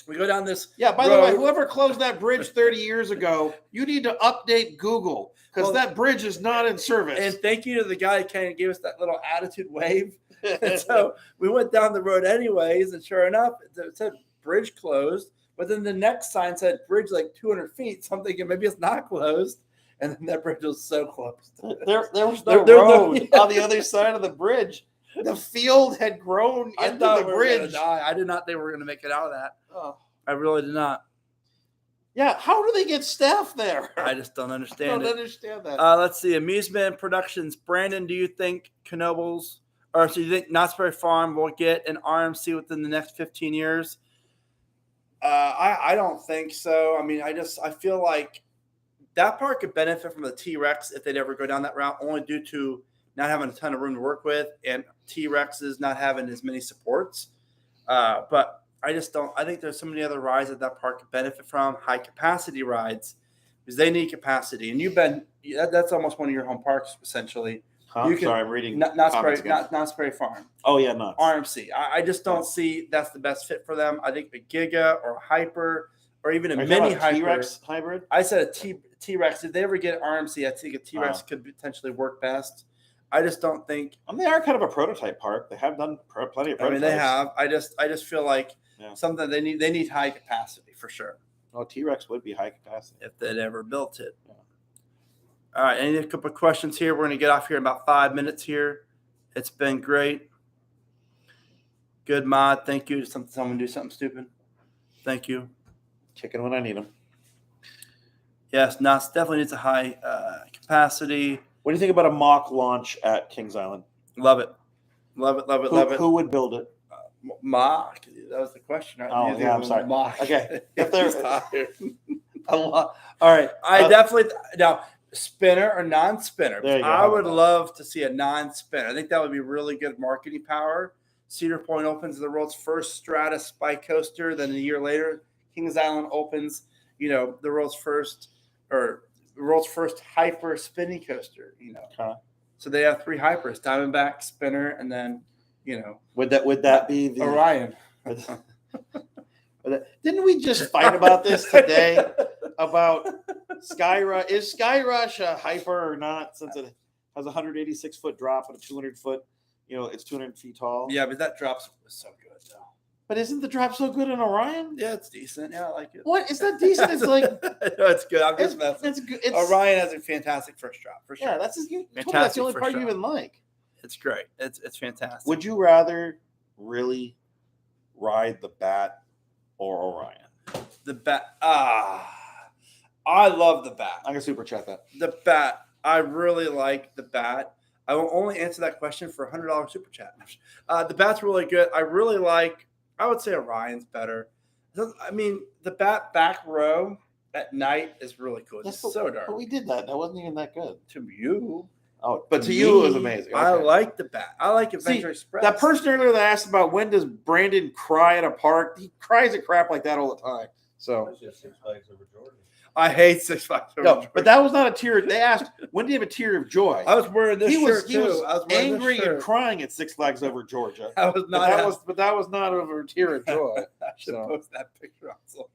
We go down this. Yeah, by the way, whoever closed that bridge 30 years ago, you need to update Google because that bridge is not in service. And thank you to the guy who came and gave us that little attitude wave. And so we went down the road anyways, and sure enough, it said bridge closed. But then the next sign said bridge like 200 feet. So I'm thinking maybe it's not closed. And then that bridge was so close. There was no road on the other side of the bridge. The field had grown into the bridge. I did not think we were going to make it out of that. Oh. I really did not. Yeah, how do they get staff there? I just don't understand understand that. Let's see. Amusement Productions. Brandon, do you think Knoebels, or do you think Knott's Berry Farm will get an RMC within the next 15 years? I don't think so. I mean, I feel like that park could benefit from the T-Rex if they'd ever go down that route, only due to not having a ton of room to work with and T-Rexes not having as many supports. But I just don't. I think there's so many other rides that park could benefit from, high capacity rides, because they need capacity. And that's almost one of your home parks essentially. Sorry, I'm reading. Knott's Berry Farm. Oh yeah, Knott's. RMC. I just don't see that's the best fit for them. I think a Giga or a Hyper or even a mini Hyper. T-Rex hybrid. I said a T-Rex. Did they ever get RMC? I think a T-Rex could potentially work best. I just don't think. They are kind of a prototype park. They have done plenty of prototypes. I mean, they have. I just feel like something they need high capacity for sure. Oh, T-Rex would be high capacity if they'd ever built it. Yeah. All right, any couple of questions here. We're going to get off here in about 5 minutes here. It's been great. Good mod. Thank you. Someone do something stupid. Thank you. Kicking when I need them. Yes, NOS definitely needs a high capacity. What do you think about a mock launch at Kings Island? Love it. Love it, love it, love it. Who would build it? Mock. That was the question. Right? Oh, yeah, I'm sorry. Mock. Okay. If there's- a lot. All right. I definitely now spinner or non-spinner. There you go. I How would about that? love to see a non-spinner. I think that would be really good marketing power. Cedar Point opens the world's first Stratus spike coaster. Then a year later, Kings Island opens, the world's first hyper spinning coaster. Okay. So they have 3 hypers: Diamondback, Spinner, and then Would that be the Orion. Didn't we just fight about this today? About Skyrush? Is Skyrush a hyper or not? Since it has a 186-foot drop and a 200-foot, it's 200 feet tall. Yeah, but that drops was so good though. But isn't the drop so good in Orion? Yeah, it's decent. Yeah, I like it. What? It's not decent. It's like no, it's good. I'm just messing. it's good. Orion has a fantastic first drop for sure. Yeah, that's the Fantastic only first part you drop. even like. It's great. It's fantastic. Would you rather really ride the Bat or Orion? The Bat? I love the Bat. I'm gonna super chat that. The Bat. I really like the Bat. I will only answer that question for $100 super chat. The Bat's really good. I would say Orion's better. I mean, the Bat back row at night is really cool. It's so dark. But we did that. That wasn't even that good. To you. Oh, but to you it was amazing. I Okay. like the Bat. I like Adventure Express. That person earlier that asked about when does Brandon cry at a park, he cries at crap like that all the time. So That's just Six Flags over Georgia. I hate Six Flags. no, but that was not a tear. They asked when do you have a tear of joy? I was wearing this shirt he too. was I was wearing angry this shirt. and crying at Six Flags over Georgia. I was not. But that was not over a tear of joy. I should So. post that picture on social.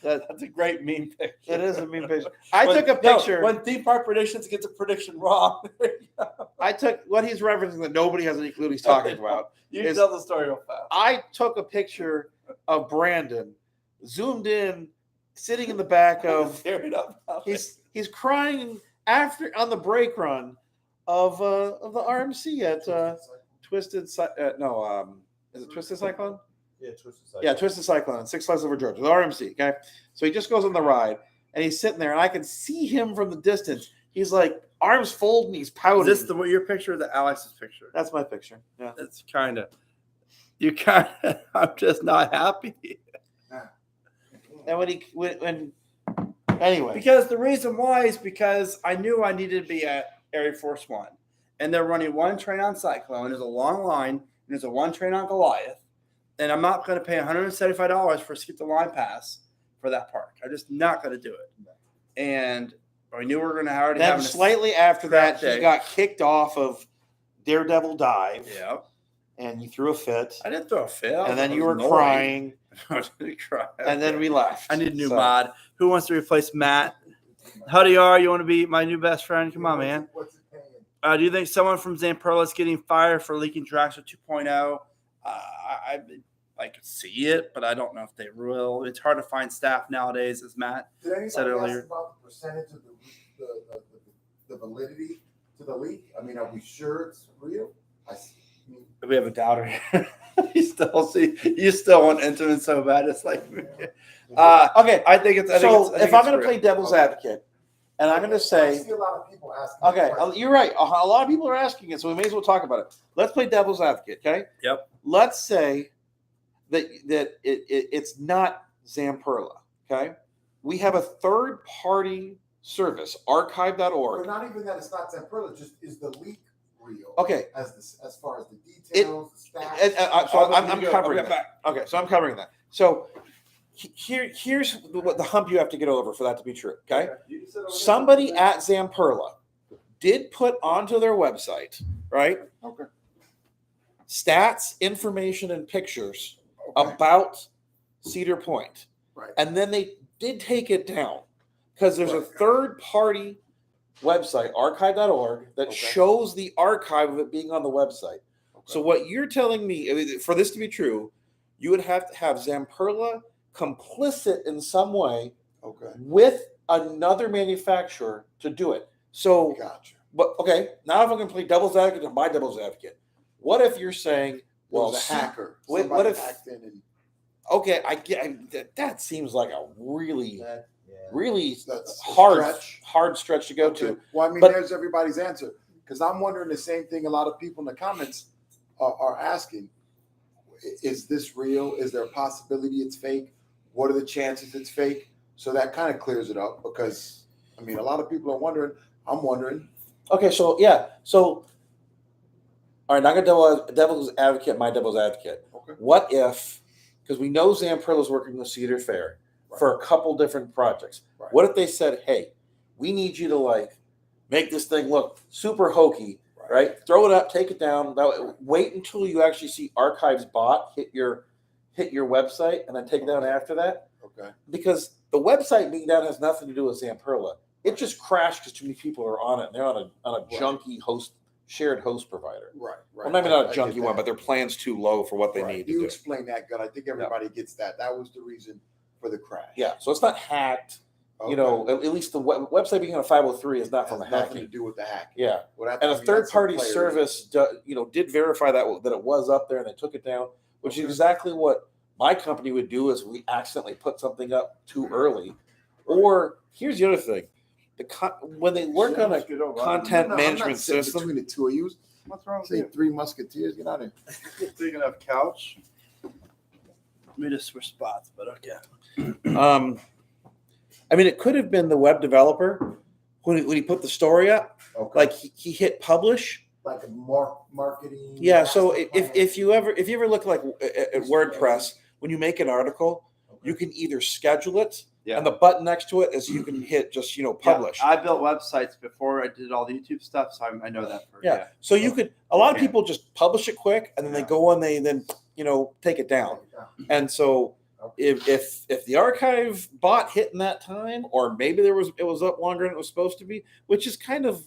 That, That's a great meme picture. it is a mean picture. I took a picture. When Theme Park Predictions gets a prediction wrong. I took what he's referencing that nobody has any clue what he's talking about. You is- tell the story real fast. I took a picture of Brandon, zoomed in, sitting in the back of. Tear it up. He's crying after on the brake run of the RMC at Twisted. Is it Twisted Cyclone? Yeah, Twisted Cycle. Yeah, Twisted Cyclone, Six Flags Over Georgia, the RMC. Okay, so he just goes on the ride and he's sitting there, and I can see him from the distance. He's like arms folded and he's pouting. Is this your picture or the Alex's picture? That's my picture. Yeah. That's kind of. I'm just not happy. And when anyway, Because the reason why is because I knew I needed to be at Air Force One, and they're running one train on Cyclone. There's a long line, and there's a one train on Goliath, and I'm not going to pay $175 for a skip the line pass for that park. I'm just not going to do it. And I knew we were going to already then have slightly after that, crap he day. got kicked off of Daredevil Dive, Yeah, and you threw a fit, I didn't throw a fit, and then I you was were annoyed. crying, I didn't cry. and then we left. I need a new So, mod. Who wants to replace Matt? Howdy, are you want to be my new best friend? Come on, man. What's it paying? Do you think someone from Zamperla is getting fired for leaking Draxler 2.0? I could see it, but I don't know if they will. It's hard to find staff nowadays, as Matt Did anybody said earlier. ask about the percentage of the validity to the leak? I mean, are we sure it's real? We have a doubter here. you still want intimate so bad. It's like, Okay, I think it's. so if I'm going to real. play devil's advocate, and I'm going to I say, see a lot of people asking. okay, that question. you're right. A lot of people are asking it, so we may as well talk about it. Let's play devil's advocate, okay? Yep. Let's say that it's not Zamperla, okay? We have a third-party service, archive.org. But not even that it's not Zamperla, just is the leak real? Okay. As far as the details, the stats. So I'm Go. covering I'll get that. Okay, so I'm covering that. So here's what the hump you have to get over for that to be true, okay? Somebody at Zamperla did put onto their website, right? Okay. Stats, information, and pictures Okay. about Cedar Point. Right. And then they did take it down because there's a Right. third party website, archive.org, that Okay. shows the archive of it being on the website. So what you're telling me, I mean, for this to be true, you would have to have Zamperla complicit in some way Okay. with another manufacturer to do it. So, Gotcha. but okay, now if I'm going to play devil's advocate to my devil's advocate, what if you're saying Well, was a hacker. what Somebody if- hacked in and Okay, that seems like a really that's a hard stretch. stretch to go Okay. to. Well, I mean, But- there's everybody's answer because I'm wondering the same thing. A lot of people in the comments are asking: is this real? Is there a possibility it's fake? What are the chances it's fake? So that kind of clears it up because I mean, a lot of people are wondering. I'm wondering. Okay, so yeah, so all right, not gonna devil's advocate, my devil's advocate. Okay. What if, because we know Zamprilla's working with Cedar Fair for a couple different projects. Right. What if they said, hey, we need you to like make this thing look super hokey, right? Throw it up, take it down. Wait until you actually see archives bot hit your website and then take it down after that. Okay. Because the website being down has nothing to do with Zamprilla. It just crashed because too many people are on it and they're on a junky shared host provider. Right. Well, maybe not a I junky get one, that. but their plan's too low for what they Right. need to You do. explain that good. I think everybody gets that. That was the reason for the crash. Yeah, so it's not hacked. Okay. You know, at least the website being on a 503 is not Has from a nothing to hacking. do with the hack. Yeah, Well, and a third-party service, did verify that it was up there and they took it down, which is exactly what my company would do if we accidentally put something up too early. Or here's the other thing: when they work on a content management system. Between the two of you, What's wrong with say you? Three Musketeers. Get out of here. Big enough couch. Let me just switch spots, but okay. I mean, it could have been the web developer when he put the story up. Okay. Like he hit publish. Like a marketing. Yeah. So master plan. if you ever look like at WordPress, when you make an article, you can either schedule it, Yeah. and the button next to it is you can hit just publish. Yeah, I built websites before I did all the YouTube stuff, so I know that. Yeah. So you could. A lot of Yeah. people just publish it quick, and then they go on. They then take it down. And so if the archive bot hit in that time, or maybe it was up longer than it was supposed to be, which is kind of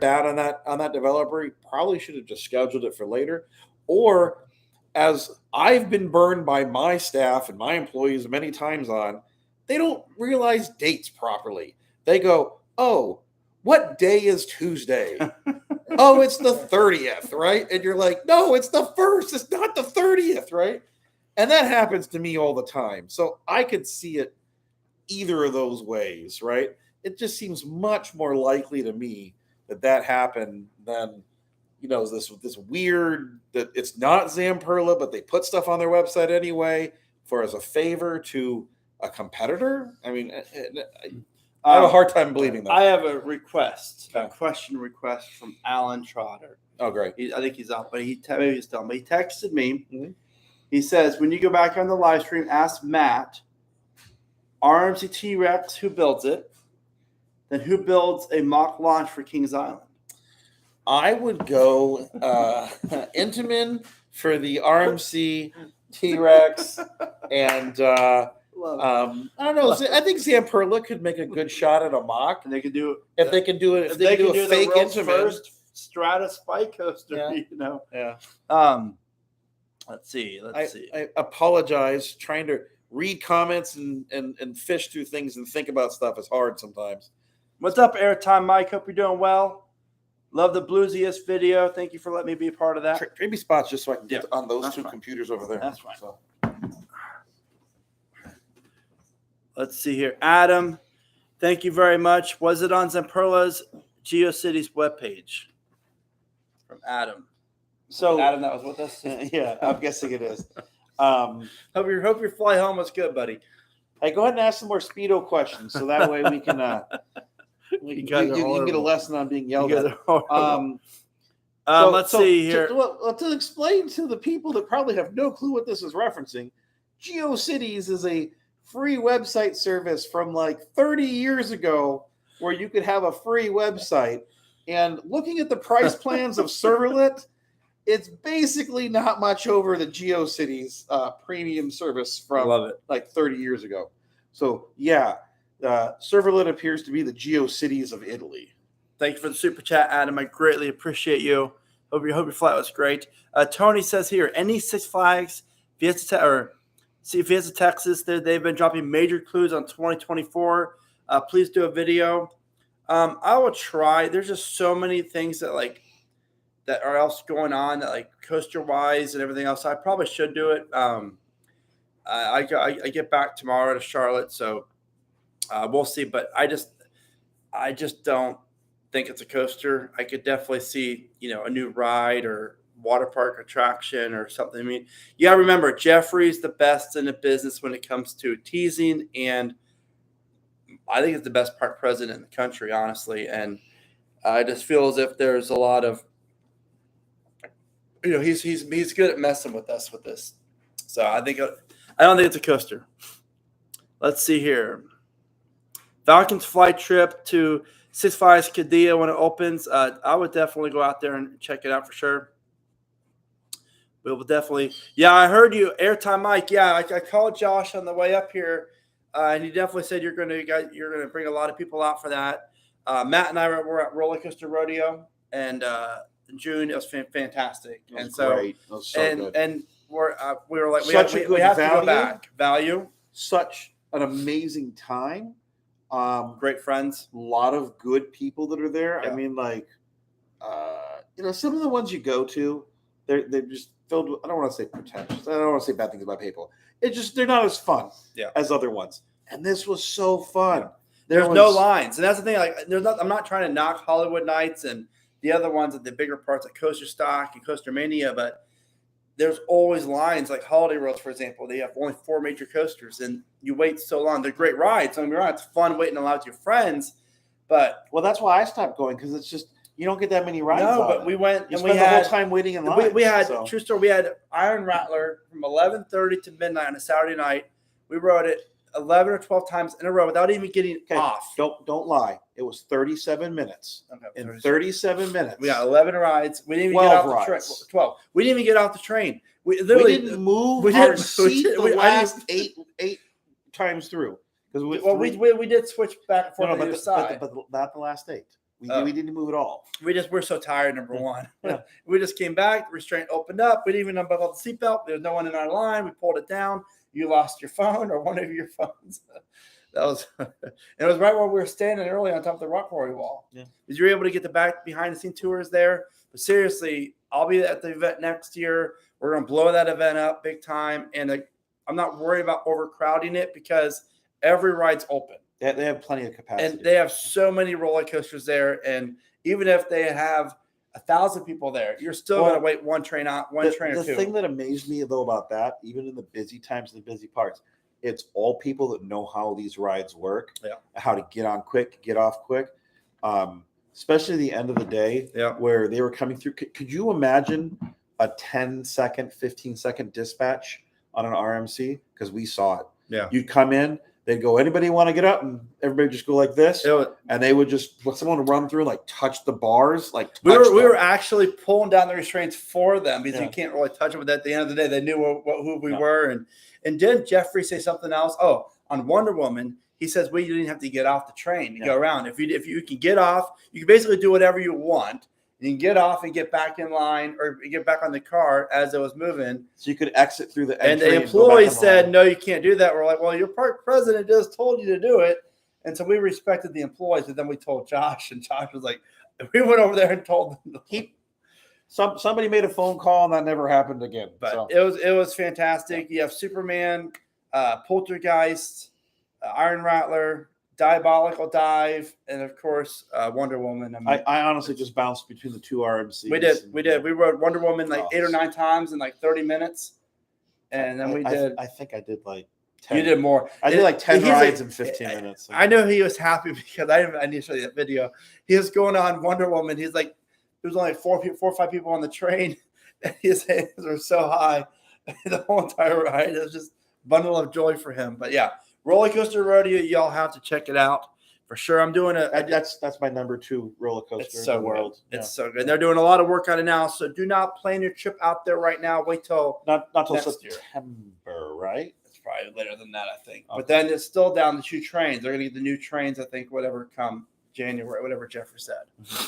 bad on that developer. He probably should have just scheduled it for later. Or as I've been burned by my staff and my employees many times on, they don't realize dates properly. They go, "Oh, what day is Tuesday?" "Oh, it's the 30th, right?" And you're like, "No, it's the 1st. It's not the 30th, right?" And that happens to me all the time. So I could see it either of those ways, right? It just seems much more likely to me that happened than, this weird that it's not Zamperla, but they put stuff on their website anyway as a favor to a competitor. I mean, I have a hard time believing that. I have a request, Okay. a question request from Alan Trotter. Oh, great. I think he's up, but maybe he's done. But he texted me. Mhm. He says, when you go back on the live stream, ask Matt, RMC T-Rex, who builds it, then who builds a mock launch for Kings Island? I would go Intamin for the RMC T-Rex, and I don't know. I think Zamperla could make a good shot at a mock. And they could do If they can do it, if they can do a the fake world's Intamin. first Strata spike coaster, Yeah. Yeah. Let's see. I apologize. Trying to read comments and fish through things and think about stuff is hard sometimes. What's up, Airtime Mike? Hope you're doing well. Love the bluesiest video. Thank you for letting me be a part of that. Trade me spots just so I can get on those that's two fine. computers over there. That's fine. So. Let's see here. Adam, thank you very much. Was it on Zamperla's GeoCities webpage? From Adam. So Adam, that was with us. yeah, I'm guessing it is. Hope your fly home was good, buddy. Hey, go ahead and ask some more Speedo questions, so that way we can you guys are can get a horrible. lesson on being yelled You guys at. are horrible. Let's see here. To explain to the people that probably have no clue what this is referencing, GeoCities is a free website service from like 30 years ago where you could have a free website. And looking at the price plans of Serverlet, it's basically not much over the GeoCities premium service from Love it. like 30 years ago. So yeah, Serverlet appears to be the GeoCities of Italy. Thank you for the super chat, Adam. I greatly appreciate you. Hope your flight was great. Tony says here, any Six Flags, Fiesta Texas, they've been dropping major clues on 2024. Please do a video. I will try. There's just so many things that that are else going on, like coaster wise and everything else. I probably should do it. I get back tomorrow to Charlotte, so we'll see. But I just don't think it's a coaster. I could definitely see, a new ride or water park attraction or something. I mean, you got to remember, Jeffrey's the best in the business when it comes to teasing, and I think it's the best park president in the country, honestly. And I just feel as if there's a lot of, he's good at messing with us with this. So I don't think it's a coaster. Let's see here. Falcons flight trip to Six Flags Qiddiya when it opens. I would definitely go out there and check it out for sure. We will definitely. Yeah, I heard you, Airtime Mike. Yeah, I called Josh on the way up here, and he definitely said you're going to bring a lot of people out for that. Matt and I were at Roller Coaster Rodeo, and in June it was fantastic. It was and so great. It was so good. And we were like, we Such have a good to go value. back. Value, Such an amazing time. great friends. A lot of good people that are there. Yeah. I mean, like, some of the ones you go to, they're just filled with, I don't want to say pretentious. I don't want to say bad things about people. They're not as fun as other ones. And this was so fun. Yeah. There's no lines, and that's the thing. Like, I'm not trying to knock Hollywood Nights and the other ones at the bigger parts like Coaster Stock and Coaster Mania, but there's always lines. Like Holiday Worlds, for example, they have only 4 major coasters, and you wait so long. They're great rides. Don't get me wrong, it's fun waiting out with your friends, but Well, that's why I stopped going, because it's just you don't get that many rides. no. on But it. we went You and spend we the had whole time waiting in line. we had so. true story. We had Iron Rattler from 11:30 to midnight on a Saturday night. We rode it 11 or 12 times in a row without even getting off. Don't lie. It was 37 minutes. Okay, In 37 minutes, we got 11 rides. We didn't even 12 get off the train. rides. 12. We didn't even get off the train. We we literally didn't move we our didn't- seat we- the we- I last eight times through. Because we did switch back and forth on either side. but not the last 8. Oh. We didn't move at all. We're so tired. Number one, Yeah. we just came back. The restraint opened up. We didn't even unbuckle the seatbelt. There was no one in our line. We pulled it down. You lost your phone or one of your phones. That was. It was right where we were standing early on top of the rock quarry wall. Yeah. Because you were able to get the behind the scene tours there. But seriously, I'll be at the event next year. We're gonna blow that event up big time, and I'm not worried about overcrowding it because every ride's open. They have plenty of capacity. And they have so many roller coasters there. And even if they have 1,000 people there, you're still going to wait one train or two. The thing that amazed me, though, about that, even in the busy times and the busy parts, it's all people that know how these rides work, how to get on quick, get off quick, especially the end of the day where they were coming through. Could you imagine a 10-second, 15-second dispatch on an RMC? Because we saw it. Yeah. You'd come in. They'd go, anybody want to get up? And everybody would just go like this. And they would just, someone would run through, like touch the bars. We were actually pulling down the restraints for them because you can't really touch them. But at the end of the day, they knew who we were. And didn't Jeffrey say something else? Oh, on Wonder Woman, he says, well, you didn't have to get off the train to go around. If you can get off, you can basically do whatever you want. You can get off and get back in line or get back on the car as it was moving. So you could exit through the entry. And the and employee said, no, you can't do that. We're like, well, your park president just told you to do it. And so we respected the employees. And then we told Josh, and Josh was like, we went over there and told them. Somebody made a phone call and that never happened again. But it was fantastic. You have Superman, Poltergeist, Iron Rattler, Diabolical Dive, and of course Wonder Woman. I honestly just bounced between the 2 RMCs. We did. We rode Wonder Woman like 8 or 9 times in like 30 minutes, and then I think I did like 10. You did more. I did like 10 rides in 15 minutes. I know he was happy because I need to show you that video. He was going on Wonder Woman. He's like, there was only 4 or 5 people on the train. And his hands were so high the whole entire ride. It was just a bundle of joy for him. But yeah. Roller Coaster Rodeo, y'all have to check it out for sure. I'm doing that's my number 2 roller coaster in the world. It's so good. And they're doing a lot of work on it now. So do not plan your trip out there right now. Wait till not till September, right? It's probably later than that, I think. Okay. But then it's still down to 2 trains. They're gonna get the new trains, I think, whatever come January, whatever Jeffrey said. Mm-hmm.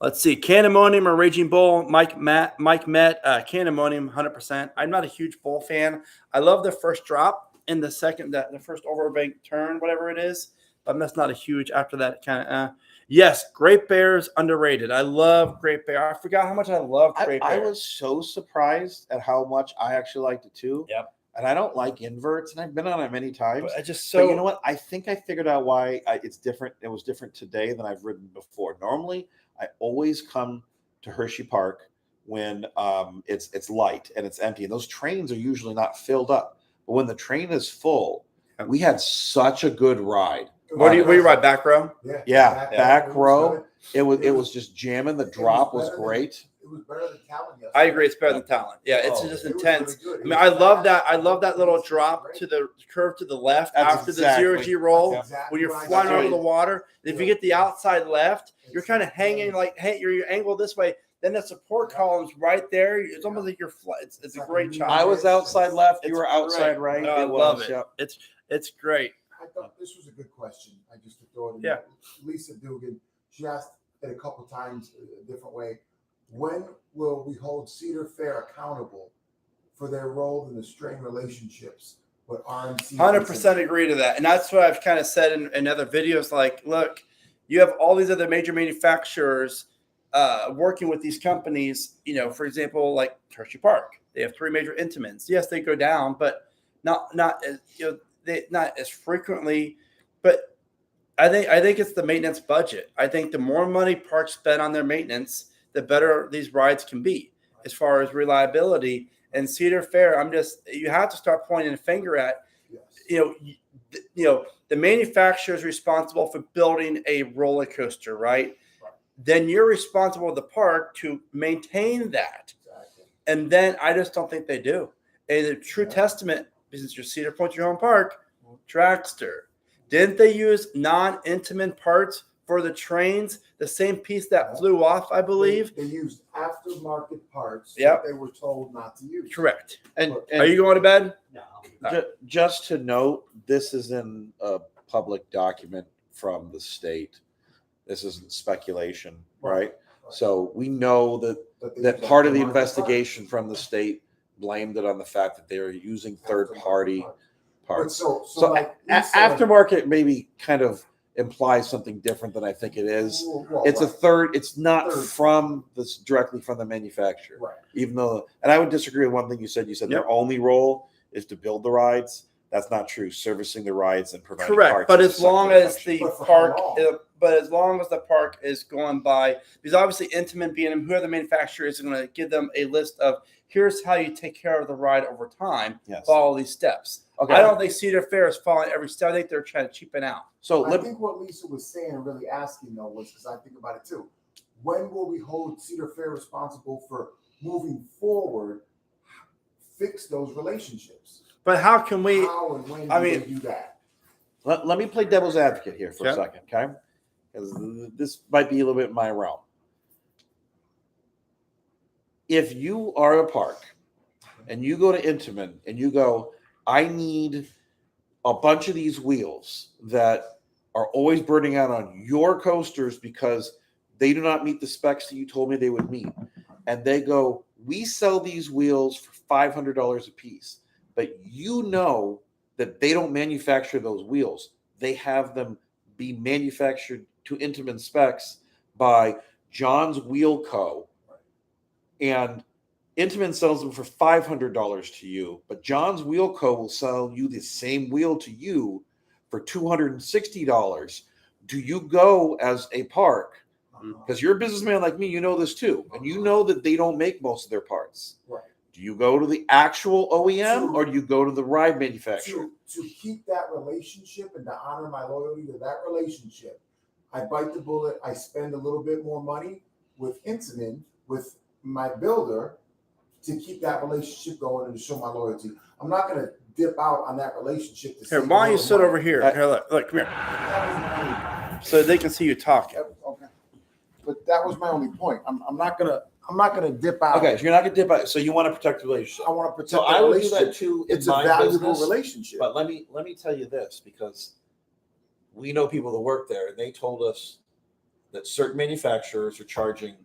Let's see. Candemonium or Raging Bull. Mike Met. Candemonium, 100%. I'm not a huge bull fan. I love the first drop in the second, the first overbank turn, whatever it is. But that's not a huge after that kind of. Yes, Great Bear is underrated. I love Great Bear. I forgot how much I love Great Bear. I was so surprised at how much I actually liked it too. Yep. And I don't like inverts, and I've been on it many times. But I just But you know what? I think I figured out why it's different. It was different today than I've ridden before. Normally, I always come to Hershey Park when it's light and it's empty, and those trains are usually not filled up. But when the train is full, we had such a good ride. Where you ride back row? Yeah, back row. It It was just jamming. The drop was great. It was better than Talon yesterday. I agree. It's better than Talon. Yeah, it's Oh, just It was intense. really good. I mean, I love that. I love that little drop to the curve to the left That's after exactly- the 0G roll That's exactly when you're what I flying said. over the water. If you get the outside left, you're It's- kind of hanging like, hey, you're angled this way. Then the support column's right there. It's almost like you're flying. It's a great shot. I was outside left. You It's were outside great. right. Oh, I It love was, it. yep. It's great. I thought this was a good question. I just throw it in. Yeah. Lisa Dugan, she asked it a couple times a different way. When will we hold Cedar Fair accountable for their role in the strained relationships with RMC? 100% agree to that. And that's what I've kind of said in other videos. Like, look, you have all these other major manufacturers working with these companies. You know, for example, like Hershey Park, they have 3 major Intamins. Yes, they go down, but not as not as frequently. But I think it's the maintenance budget. I think the more money parks spend on their maintenance, the better these rides can be as far as reliability. And Cedar Fair, you have to start pointing a finger at, Yes. the manufacturer is responsible for building a roller coaster, right? Then you're responsible with the park to maintain that. Exactly. And then I just don't think they do. And the true testament, since your Cedar Point, your home park, Dragster. Didn't they use non-Intamin parts for the trains? The same piece that flew off, I believe. They used aftermarket parts Yep. that they were told not to use. Correct. And Are you going to bed? No. Just to note, this is in a public document from the state. This isn't speculation, right? So we know that part of the investigation from the state blamed it on the fact that they were using third-party parts. So So aftermarket maybe kind of implies something different than I think it is. It's a third. It's not from this directly from the manufacturer. Right. Even though, and I would disagree with one thing you said. You said their only role is to build the rides. That's not true. Servicing the rides and providing Correct. parts But is a as long secondary as function. the But for park, how long? but as long as the park is going by, because obviously Intamin being whoever the manufacturer is going to give them a list of here's how you take care of the ride over time. Yes. Follow these steps. Okay. I don't think Cedar Fair is following every step. I think they're trying to cheapen out. So I think what Lisa was saying and really asking though was, because I think about it too, when will we hold Cedar Fair responsible for moving forward, fix those relationships? But how can we? How and when I do mean- they do that? let me play devil's advocate here for a Okay. second, okay? Because this might be a little bit in my realm. If you are a park and you go to Intamin and you go, I need a bunch of these wheels that are always burning out on your coasters because they do not meet the specs that you told me they would meet. And they go, we sell these wheels for $500 a piece, but you know that they don't manufacture those wheels. They have them be manufactured to Intamin specs by John's Wheel Co. And Intamin sells them for $500 to you, but John's Wheel Co. will sell you the same wheel to you for $260. Do you go as a park? Because you're a businessman like me, you know this too, and you know that they don't make most of their parts. Right. Do you go to the actual OEM or do you go to the ride manufacturer? To keep that relationship and to honor my loyalty to that relationship, I bite the bullet. I spend a little bit more money with Intamin, with my builder, to keep that relationship going and to show my loyalty. I'm not going to dip out on that relationship. To Here, save why don't a you little sit money. over here? Here, look, come here, That so they can see you talking. was my only- Okay. But that was my only point. I'm not gonna dip out. Okay, so you're not going to dip out. So you want to protect the relationship. I want to protect So the I would do relationship. that too in It's a my valuable business. relationship. But let me tell you this, because we know people that work there, and they told us that certain manufacturers are charging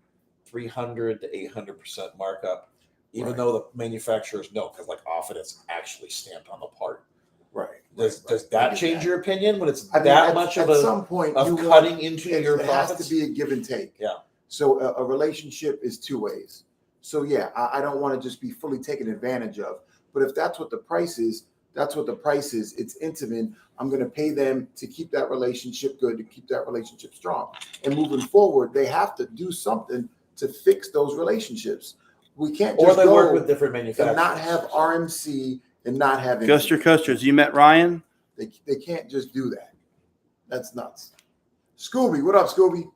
300 to 800% markup, even Right. though the manufacturers know, because like often it's actually stamped on the part. Right. Does that change your opinion when it's I mean, that at, much at of some point, of you cutting want, into it, your it has profits? to be a give and take. Yeah. So a relationship is 2 ways. So yeah, I don't want to just be fully taken advantage of. But if that's what the price is, that's what the price is. It's intimate. I'm going to pay them to keep that relationship good, to keep that relationship strong. And moving forward, they have to do something to fix those relationships. We can't Or just they work go with different manufacturers. and not have RMC and not have Coaster intimate. Coasters, you met Ryan? They can't just do that. That's nuts. Scooby, what up, Scooby?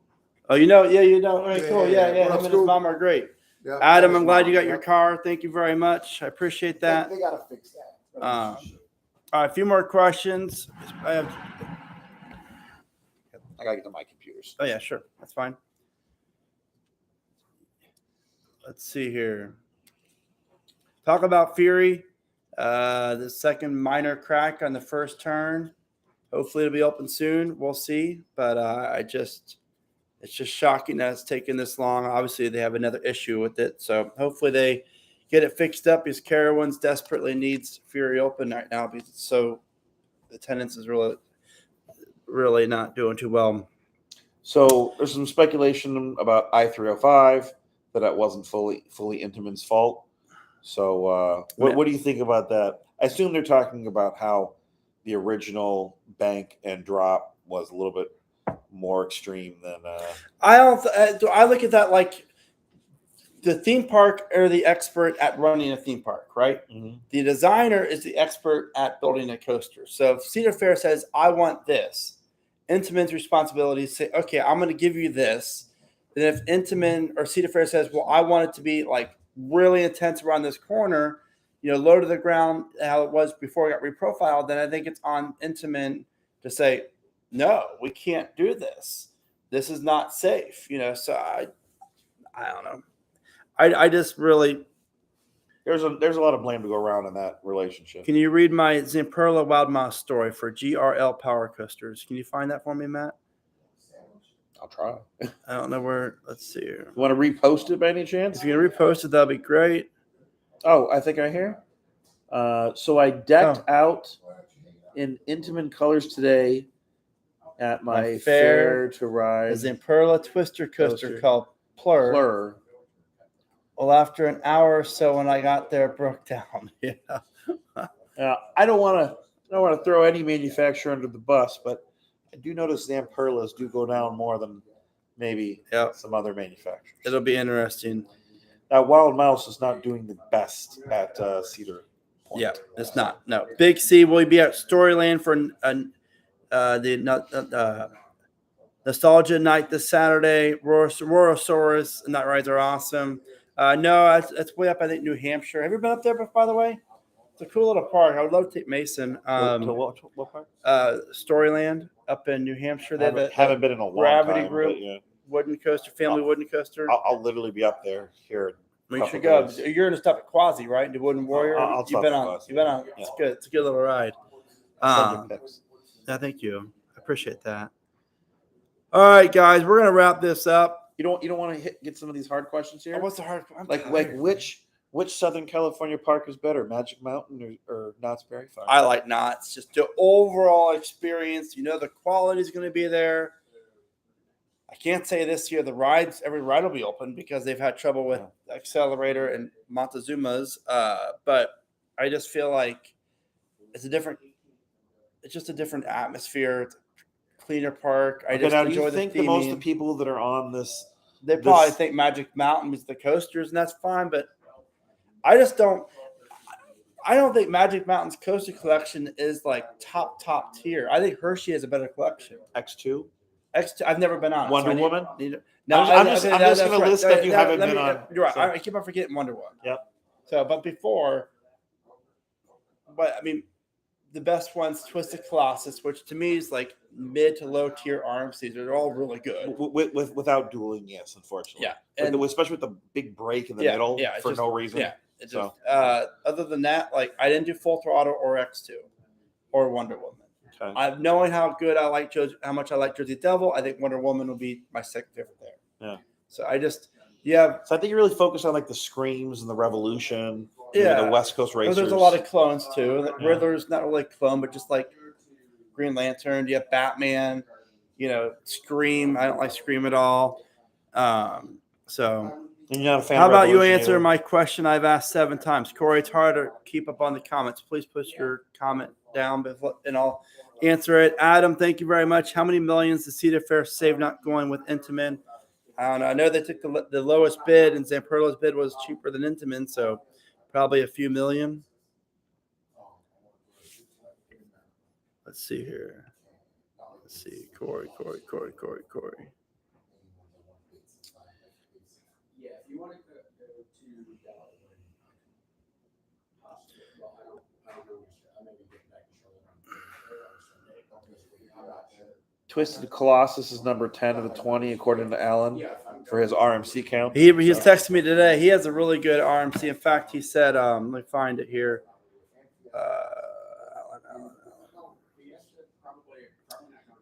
Oh, you know, all right, cool. Yeah. What Him up, and his Scooby? mom are great. Yeah, Adam, that I'm is glad mom, you got yeah. your car. Thank you very much. I appreciate that. They gotta fix that. All right, a few more questions. I have. I gotta get to my computers. Oh yeah, sure, that's fine. Let's see here. Talk about Fury. The second minor crack on the first turn. Hopefully it'll be open soon. We'll see. But it's just shocking that it's taken this long. Obviously they have another issue with it. So hopefully they get it fixed up because Carowinds desperately needs Fury open right now because so attendance is really not doing too well. So there's some speculation about I-305 that wasn't fully Intamin's fault. So what do you think about that? I assume they're talking about how the original bank and drop was a little bit more extreme than. I don't. I look at that like the theme park are the expert at running a theme park, right? Mm-hmm. The designer is the expert at building a coaster. So if Cedar Fair says, "I want this," Intamin's responsibility is to say, "Okay, I'm going to give you this." Then if Intamin or Cedar Fair says, "Well, I want it to be like really intense around this corner," low to the ground, how it was before it got reprofiled, then I think it's on Intamin to say, "No, we can't do this. This is not safe." So I don't know. I just really. There's a lot of blame to go around in that relationship. Can you read my Zamperla Wild Mouse story for GRL Power Coasters? Can you find that for me, Matt? I'll try. I don't know where. Let's see here. You want to repost it by any chance? If you can repost it, that'd be great. Oh, I think I hear. So I decked out in Intamin colors today at my fair to The ride Zamperla Twister Coaster called Plur. Plur. Well, after an hour or so, when I got there, it broke down. Yeah. I don't want to throw any manufacturer under the bus, but I do notice Zamperlas do go down more than maybe some other manufacturers. It'll be interesting. Now, Wild Mouse is not doing the best at Cedar Point. Yeah, it's not. No. Big C will be at Storyland for the Nostalgia Night this Saturday. Rorosaurus and that rides are awesome. No, it's way up, I think, New Hampshire. Have you been up there, by the way? It's a cool little park. I would love to take Mason. To what park? Storyland up in New Hampshire. They haven't been in a long Gravity time. Group But yeah. wooden coaster, family wooden coaster. I'll literally be up there here. You should go. You're going to stop at Quasi, right? The Wooden Warrior. I'll You've been on. You've been on. It's good. It's a good little ride. Thank you. I appreciate that. All right, guys, we're gonna wrap this up. You don't want to get some of these hard questions here? What's the hard? Like which Southern California park is better, Magic Mountain or Knott's Berry Farm? I like Knott's. Just the overall experience. The quality is going to be there. I can't say this year every ride will be open because they've had trouble with Accelerator and Montezuma's. But I just feel like it's just a different atmosphere. It's a cleaner park. I just enjoy the theming. Most of the people that are on this, they probably think Magic Mountain is the coasters, and that's fine. But I just don't. I don't think Magic Mountain's coaster collection is like top tier. I think Hershey has a better collection. X2. I've never been on Wonder Woman. No, I'm just going to list stuff you haven't been on. You're right. I keep on forgetting Wonder Woman. Yep. So, but I mean, the best ones, Twisted Colossus, which to me is like mid to low tier RMCs. They're all really good. Without dueling, yes, unfortunately. Yeah, and especially with the big break in the middle for no reason. Yeah. Other than that, like I didn't do Full Throttle or X2 or Wonder Woman. Okay. Knowing how much I like Jersey Devil, I think Wonder Woman will be my second favorite there. Yeah. So I just So I think you really focus on like the screams and the revolution. the West Coast Well, racers. there's a lot of clones too. Yeah. Riddler's not really a clone, but just like Green Lantern. You have Batman. Scream. I don't like Scream at all. So And you're not a fan how of about you Revolution answer either? my question I've asked 7 times? Corey, it's hard to keep up on the comments. Please put your comment down and I'll answer it. Adam, thank you very much. How many millions did Cedar Fair save not going with Intamin? I don't know. I know they took the lowest bid, and Zamperlo's bid was cheaper than Intamin, so probably a few million. Let's see here. Let's see. Corey. Yeah, if you want to go to well, I don't know. I may be getting back to Charlotte on Sunday. Twisted Colossus is number 10 of the 20, according to Alan, for his RMC count. He was texting me today. He has a really good RMC. In fact, he said, let me find it here.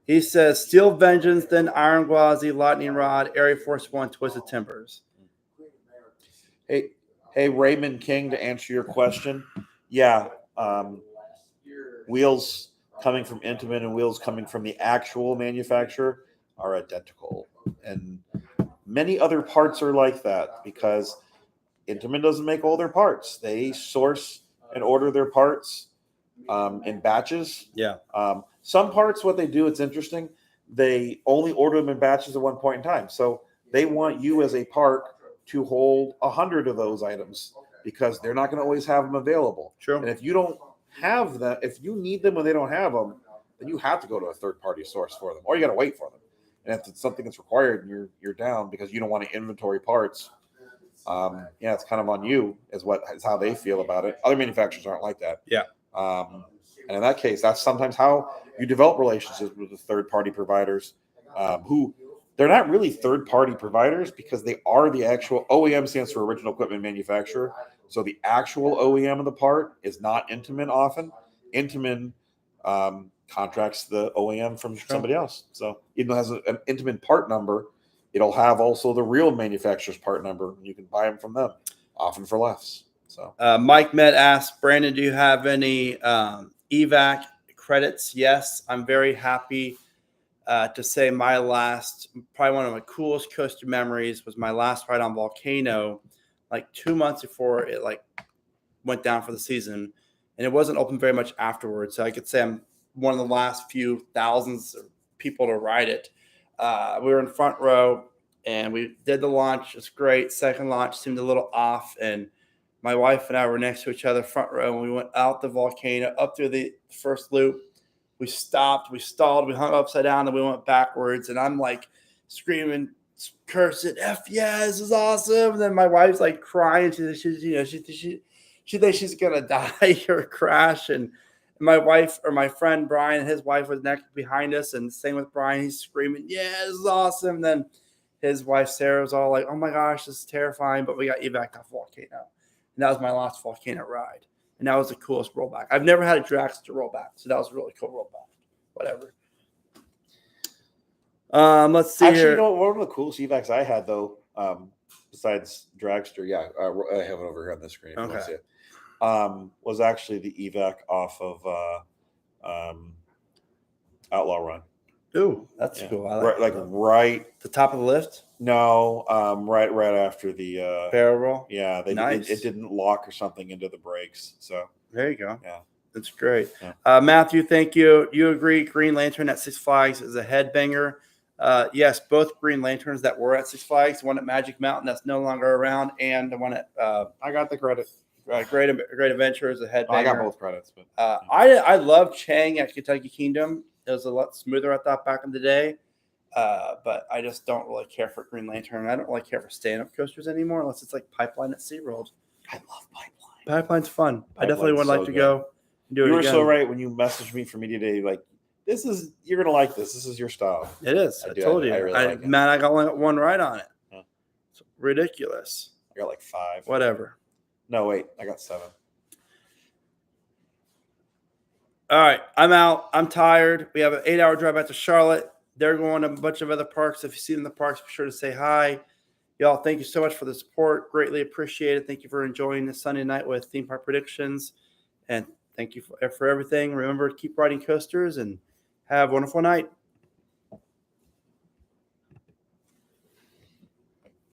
He says Steel Vengeance, then Iron Gwazi, Lightning Rod, Area Force One, Twisted Timbers. Hey, Raymond King, to answer your question, yeah, wheels coming from Intamin and wheels coming from the actual manufacturer are identical, and many other parts are like that because Intamin doesn't make all their parts. They source and order their parts in batches. Yeah. Some parts, what they do, it's interesting. They only order them in batches at one point in time. So they want you as a park to hold 100 of those items because they're not going to always have them available. Sure. And if you don't have that, if you need them when they don't have them, then you have to go to a third-party source for them, or you got to wait for them. And if it's something that's required and you're down because you don't want to inventory parts, it's kind of on you is how they feel about it. Other manufacturers aren't like that. Yeah. And in that case, that's sometimes how you develop relationships with the third-party providers, who they're not really third-party providers because they are the actual OEM, stands for original equipment manufacturer. So the actual OEM of the part is not Intamin often. Intamin contracts the OEM from somebody else. So even though it has an Intamin part number, it'll have also the real manufacturer's part number. You can buy them from them, often for less. So Mike Met asked, Brandon, do you have any evac credits? Yes, I'm very happy to say my probably one of my coolest coaster memories was my last ride on Volcano, like 2 months before it went down for the season, and it wasn't open very much afterwards. So I could say I'm one of the last few thousands of people to ride it. We were in front row, and we did the launch. It's great. Second launch seemed a little off, and my wife and I were next to each other, front row, and we went out the volcano, up through the first loop. We stopped, we stalled, we hung upside down, and we went backwards. And I'm like screaming, cursing, "F yeah, this is awesome!" And then my wife's like crying. She thinks she's gonna die or crash. And my friend Brian, his wife was next behind us, and same with Brian. He's screaming, "Yeah, this is awesome!" And then his wife Sarah was all like, "Oh my gosh, this is terrifying!" But we got evac off volcano. And that was my last volcano ride. And that was the coolest rollback. I've never had a dragster rollback, so that was a really cool rollback. Whatever. Let's see actually, here. you know, one of the coolest evacs I had though, besides dragster, I have it over here on the screen. If you want to see it. Was actually the evac off of Outlaw Run. Ooh, that's cool. I right the top of the lift. No, right after the barrel roll. Yeah, it didn't lock or something into the brakes. So there you go. Yeah, that's great. Yeah. Matthew, thank you. You agree? Green Lantern at Six Flags is a headbanger. Yes, both Green Lanterns that were at Six Flags, one at Magic Mountain that's no longer around, and the one at I got the credit. Great Adventure is a headbanger. I got both credits, but I love Chang at Kentucky Kingdom. It was a lot smoother, I thought, back in the day. But I just don't really care for Green Lantern. I don't really care for stand-up coasters anymore, unless it's like Pipeline at SeaWorld. I love Pipeline. Pipeline's fun. I definitely would like to go and do it again. You were so right when you messaged me for me today. Like, you're gonna like this. This is your style. It is. I told you. I really like it. Man, I got only one ride on it. Yeah. It's ridiculous. I got like 5. Whatever. No, wait. I got 7. All right, I'm out. I'm tired. We have an 8-hour drive back to Charlotte. They're going to a bunch of other parks. If you see them in the parks, be sure to say hi. Y'all, thank you so much for the support. Greatly appreciated. Thank you for enjoying this Sunday night with Theme Park Predictions. And thank you for everything. Remember to keep riding coasters and have a wonderful night.